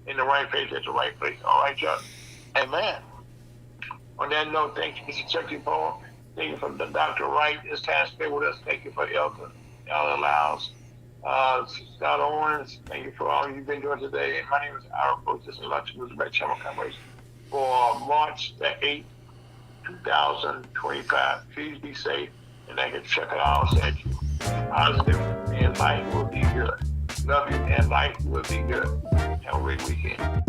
in the right place at the right place. All right, Chuck? Amen. On that note, thank you, Mr. Chucky Paul. Thank you for Dr. Wright. This time stay with us. Thank you for Elder Lyles. Scott Owens, thank you for all you've been doing today. And my name is Ira Post. This is Lunch with the Chamber of Commerce for March the 8th, 2025. Please be safe, and I can check it out at you. Positive, and life will be good. Love you, and life will be good. Have a great weekend.